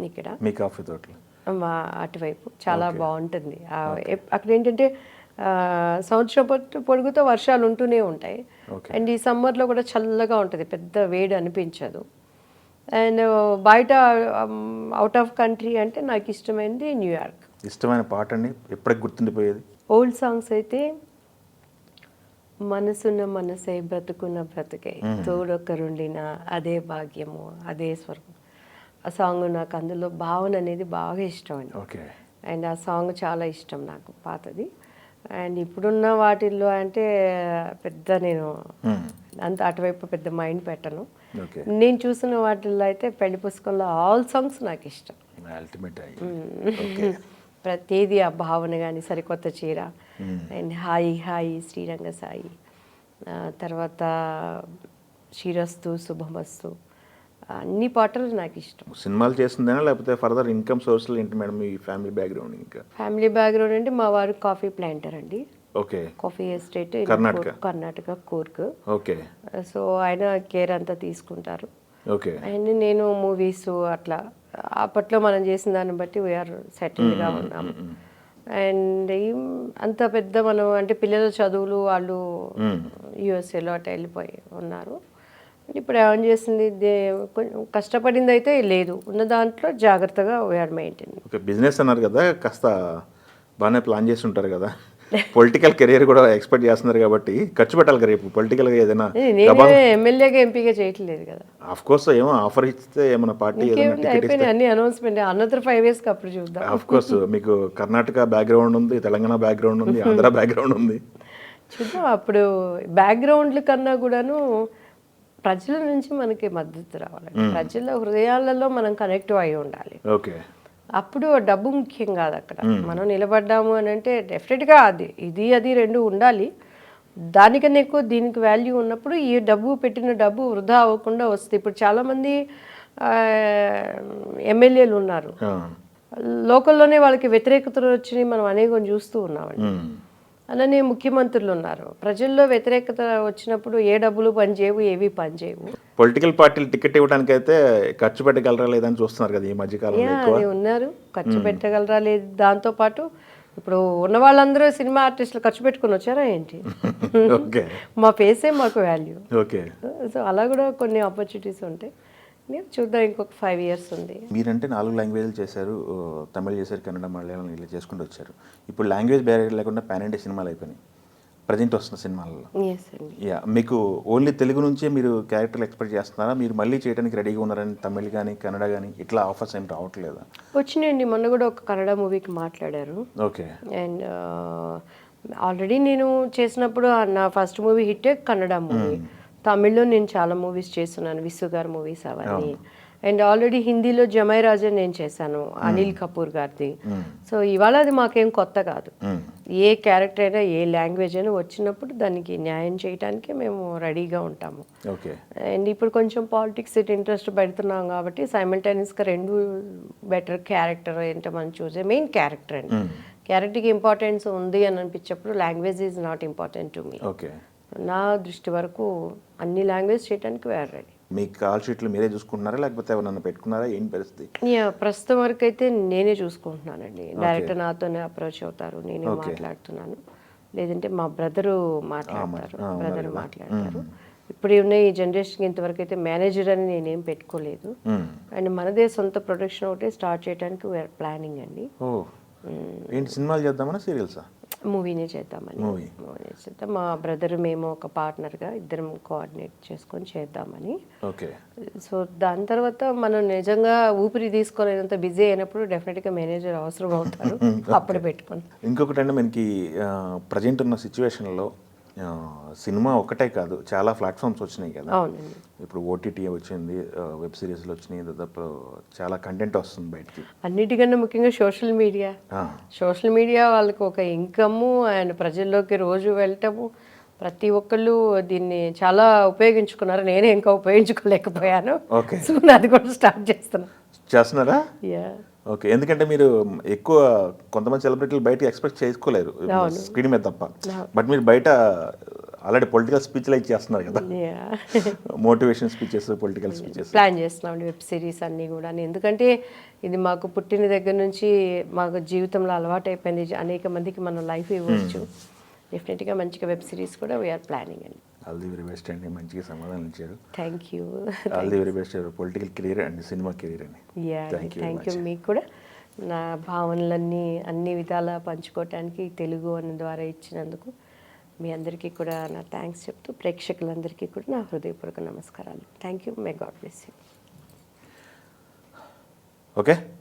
[SPEAKER 2] ఇక్కడ
[SPEAKER 1] మీ కాఫీ తోటలు
[SPEAKER 2] మా అటువైపు చాలా బాగుంటుంది. అక్కడ ఏంటంటే సంవత్సరం పొడుగుతో వర్షాలు ఉంటూనే ఉంటాయి. అండ్ ఈ సమ్మర్లో కూడా చల్లగా ఉంటుంది, పెద్ద వేడి అనిపించదు. అండ్ బయట అవుట్ ఆఫ్ కంట్రీ అంటే నాకు ఇష్టమైనది న్యూయార్క్.
[SPEAKER 1] ఇష్టమైన పాట అండి, ఎప్పటికి గుర్తుండిపోయేది?
[SPEAKER 2] ఓల్డ్ సాంగ్స్ అయితే మనసున్న మనసే బ్రతుకున్న బ్రతుకే తోడొక్కరుండిన అదే భాగ్యము అదే స్వర్గం. ఆ సాంగ్ నాకు అందులో భావన అనేది బాగా ఇష్టం అండి.
[SPEAKER 1] ఓకే.
[SPEAKER 2] అండ్ ఆ సాంగ్ చాలా ఇష్టం నాకు, పాతది. అండ్ ఇప్పుడున్న వాటిల్లో అంటే పెద్ద నేను అంత అటువైపు పెద్ద మైండ్ పెట్టను.
[SPEAKER 1] ఓకే.
[SPEAKER 2] నేను చూసిన వాటిల్లో అయితే పెళ్లి పుస్తకంలో ఆల్ సాంగ్స్ నాకు ఇష్టం.
[SPEAKER 1] అల్టిమేట్.
[SPEAKER 2] ప్రతిదీ ఆ భావన కానీ, సరికొత్త చీర అండ్ హాయి హాయి శ్రీరంగ సాయి, తర్వాత శ్రీరస్తు శుభమస్తు, అన్ని పాటలు నాకు ఇష్టం.
[SPEAKER 1] సినిమాలు చేస్తుందేనా లేకపోతే ఫర్దర్ ఇన్కమ్ సోర్స్లు ఏంటి మేడం మీ ఫ్యామిలీ బ్యాక్గ్రౌండ్? ఇంకా
[SPEAKER 2] ఫ్యామిలీ బ్యాక్గ్రౌండ్ అంటే మా వారు కాఫీ ప్లాంటర్ అండి.
[SPEAKER 1] Okay.
[SPEAKER 2] Coffee estate Karnataka Coorg.
[SPEAKER 1] Okay.
[SPEAKER 2] So ఆయన కేర్ అంతా తీసుకుంటారు.
[SPEAKER 1] ఓకే.
[SPEAKER 2] అండ్ నేను మూవీస్ అట్లా అప్పట్లో మనం చేసిన దాన్ని బట్టి వీఆర్ సెటిల్డ్గా ఉన్నాము. అండ్ అంత పెద్ద మనం అంటే పిల్లల చదువులు వాళ్ళు యూఎస్ఏలో అట్లా వెళ్ళిపోయి ఉన్నారు. ఇప్పుడు ఏమని చేసింది, కొంచెం కష్టపడింది అయితే లేదు, ఉన్న దాంట్లో జాగ్రత్తగా వీఆర్ మెయింటైన్.
[SPEAKER 1] ఓకే. బిజినెస్ అన్నారు కదా, కాస్త బాగానే ప్లాన్ చేసి ఉంటారు కదా. పొలిటికల్ కెరీర్ కూడా ఎక్స్పెక్ట్ చేస్తున్నారు కాబట్టి ఖర్చు పెట్టాలి కదా రేపు పొలిటికల్గా ఏదైనా.
[SPEAKER 2] నేను ఎమ్మెల్యేగా ఎంపీగా చేయట్లేదు కదా.
[SPEAKER 1] ఆఫ్ కోర్స్ ఏమో ఆఫర్ ఇస్తే ఏమైనా పార్టీ
[SPEAKER 2] అయిపోయినాయి అన్ని అనౌన్స్మెంట్, అన్నదర్ 5 years అప్పుడు చూద్దాం.
[SPEAKER 1] ఆఫ్ కోర్స్ మీకు కర్ణాటక బ్యాక్గ్రౌండ్ ఉంది, తెలంగాణ బ్యాక్గ్రౌండ్ ఉంది, ఆంధ్ర బ్యాక్గ్రౌండ్ ఉంది.
[SPEAKER 2] చూద్దాం. అప్పుడు బ్యాక్గ్రౌండ్ల కన్నా కూడాను ప్రజల నుంచి మనకి మద్దతు రావాలి, ప్రజల హృదయాలలో మనం కనెక్ట్ అయి ఉండాలి.
[SPEAKER 1] ఓకే.
[SPEAKER 2] అప్పుడు డబ్బు ముఖ్యం కాదు అక్కడ. మనం నిలబడ్డాము అని అంటే డెఫినెట్గా అది రెండు ఉండాలి. దానికన్నా ఎక్కువ దీనికి వాల్యూ ఉన్నప్పుడు ఈ పెట్టిన డబ్బు వృధా అవ్వకుండా వస్తుంది. ఇప్పుడు చాలామంది ఎమ్మెల్యేలు ఉన్నారు, లోకల్లోనే వాళ్ళకి వ్యతిరేకతలు వచ్చినాయి, మనం అనేకం చూస్తూ ఉన్నామండి. అలానే ముఖ్యమంత్రులు ఉన్నారు, ప్రజల్లో వ్యతిరేకత వచ్చినప్పుడు ఏ డబ్బులు పనిచేయవు, ఏవి పనిచేయవు.
[SPEAKER 1] పొలిటికల్ పార్టీలు టికెట్ ఇవ్వడానికి అయితే ఖర్చు పెట్టగలరా లేదని చూస్తున్నారు కదా ఈ మధ్యకాలంలో.
[SPEAKER 2] ఉన్నారు, ఖర్చు పెట్టగలరా లేదు. దాంతోపాటు ఇప్పుడు ఉన్న వాళ్ళందరూ సినిమా ఆర్టిస్టులు ఖర్చు పెట్టుకుని వచ్చారా ఏంటి? మా ఫేసే మాకు వాల్యూ.
[SPEAKER 1] ఓకే.
[SPEAKER 2] సో అలా కూడా కొన్ని ఆపర్చునిటీస్ ఉంటాయి. చూద్దాం, ఇంకొక 5 years ఉంది.
[SPEAKER 1] మీరంటే 4 లాంగ్వేజ్లు చేశారు, తమిళ్ చేశారు, కన్నడ, మలయాళం ఇలా చేసుకుంటూ వచ్చారు. ఇప్పుడు లాంగ్వేజ్ బ్యారియర్ లేకుండా పాన్ ఇండియా సినిమాలు అయిపోయినాయి ప్రజెంట్ వస్తున్న సినిమాల్లో. యా, మీకు ఓన్లీ తెలుగు నుంచే మీరు క్యారెక్టర్లు ఎక్స్పెక్ట్ చేస్తున్నారా? మీరు మళ్ళీ చేయడానికి రెడీగా ఉన్నారని తమిళ్ కానీ కన్నడ కానీ ఇట్లా ఆఫర్స్ ఏం రావట్లేదా?
[SPEAKER 2] వచ్చినాయండి, మొన్న కూడా ఒక కన్నడ మూవీకి మాట్లాడారు.
[SPEAKER 1] ఓకే.
[SPEAKER 2] అండ్ ఆల్రెడీ నేను చేసినప్పుడు నా ఫస్ట్ మూవీ హిట్టే కన్నడ మూవీ. తమిళ్లో నేను చాలా మూవీస్ చేస్తున్నాను, విసు గారు మూవీస్ అవన్నీ. అండ్ ఆల్రెడీ హిందీలో జమై రాజా నేను చేశాను, అనిల్ కపూర్ గారిది. సో ఇవాళ అది మాకేం కొత్త కాదు. ఏ క్యారెక్టర్ అయినా ఏ లాంగ్వేజ్ అయినా వచ్చినప్పుడు దానికి న్యాయం చేయడానికి మేము రెడీగా ఉంటాము. అండ్ ఇప్పుడు కొంచెం పాలిటిక్స్ ఇంట్రెస్ట్ పెడుతున్నాం కాబట్టి సైమల్టేనియస్గా 2 బెటర్ క్యారెక్టర్ ఏంటో మనం చూసే మెయిన్ క్యారెక్టర్ అండి. క్యారెక్టర్కి ఇంపార్టెన్స్ ఉంది అని అనిపించినప్పుడు language is not important to me. నా దృష్టి వరకు అన్ని లాంగ్వేజ్ చేయడానికి వేరే రెడీ.
[SPEAKER 1] మీ కాల్ షీట్లు మీరే చూసుకుంటున్నారా లేకపోతే ఎవరన్నా పెట్టుకున్నారా, ఏం పరిస్థితి?
[SPEAKER 2] ప్రస్తుతం వరకు అయితే నేనే చూసుకుంటున్నానండి. డైరెక్టర్ నాతోనే అప్రోచ్ అవుతారు, నేనే మాట్లాడుతున్నాను. లేదంటే మా బ్రదర్ మాట్లాడతారు. ఇప్పుడు ఉన్న ఈ జనరేషన్కి ఇంతవరకు అయితే మేనేజర్ అని నేనేం పెట్టుకోలేదు. అండ్ మనదే సొంత ప్రొడక్షన్ ఒకటి స్టార్ట్ చేయడానికి వీఆర్ ప్లానింగ్ అండి.
[SPEAKER 1] ఏంటి సినిమాలు చేద్దామన్నా సీరియల్సా?
[SPEAKER 2] మూవీనే చేద్దామని. మా బ్రదర్ మేము ఒక పార్ట్నర్గా ఇద్దరం కోఆర్డినేట్ చేసుకొని చేద్దామని. సో దాని తర్వాత మనం నిజంగా ఊపిరి తీసుకోలేనంత బిజీ అయినప్పుడు డెఫినెట్గా మేనేజర్ అవసరం అవుతారు, అప్పుడు పెట్టుకోండి.
[SPEAKER 1] ఇంకొకటి అంటే మనకి ప్రజెంట్ ఉన్న సిచ్యువేషన్లో సినిమా ఒకటే కాదు, చాలా ప్లాట్ఫామ్స్ వచ్చినాయి కదా.
[SPEAKER 2] అవునండి.
[SPEAKER 1] ఇప్పుడు ఓటీటీ వచ్చింది, వెబ్ సిరీస్లు వచ్చినాయి, దాదాపు చాలా కంటెంట్ వస్తుంది బయటికి.
[SPEAKER 2] అన్నిటికన్నా ముఖ్యంగా సోషల్ మీడియా వాళ్ళకి ఒక ఇన్కమ్ అండ్ ప్రజల్లోకి రోజు వెళ్ళటము, ప్రతి ఒక్కళ్ళు దీన్ని చాలా ఉపయోగించుకున్నారు. నేనే ఇంకా ఉపయోగించుకోలేకపోయాను. సో అది కూడా స్టార్ట్ చేస్తున్నారా?
[SPEAKER 1] ఓకే. ఎందుకంటే మీరు ఎక్కువ కొంతమంది సెలబ్రిటీలు బయట ఎక్స్పెక్ట్ చేసుకోలేరు స్క్రీన్ మీద తప్ప, బట్ మీరు బయట ఆల్రెడీ పొలిటికల్ స్పీచ్లు ఇచ్చేస్తున్నారు కదా, motivation speeches, political speeches
[SPEAKER 2] plan చేస్తున్నాం, వెబ్ సిరీస్ అన్నీ కూడా. ఎందుకంటే ఇది మాకు పుట్టిన దగ్గర నుంచి మాకు జీవితంలో అలవాటు అయిపోయింది, అనేక మందికి మనం లైఫ్ ఇవ్వచ్చు. డెఫినెట్గా మంచిగా వెబ్ సిరీస్ కూడా వీఆర్ ప్లానింగ్ అండి.
[SPEAKER 1] ఆల్ ది వెరీ బెస్ట్ అండి, మంచిగా సమాధానం ఇచ్చారు.
[SPEAKER 2] Thank you.
[SPEAKER 1] All the very best political career and cinema career అండి.
[SPEAKER 2] Thank you. మీకు కూడా నా భావనలన్నీ అన్ని విధాలా పంచుకోవటానికి తెలుగు అన్న ద్వారా ఇచ్చినందుకు మీ అందరికీ కూడా నా థ్యాంక్స్ చెప్తూ ప్రేక్షకులందరికీ కూడా నా హృదయపూర్వక నమస్కారాలు. Thank you. May God bless you.
[SPEAKER 1] Okay.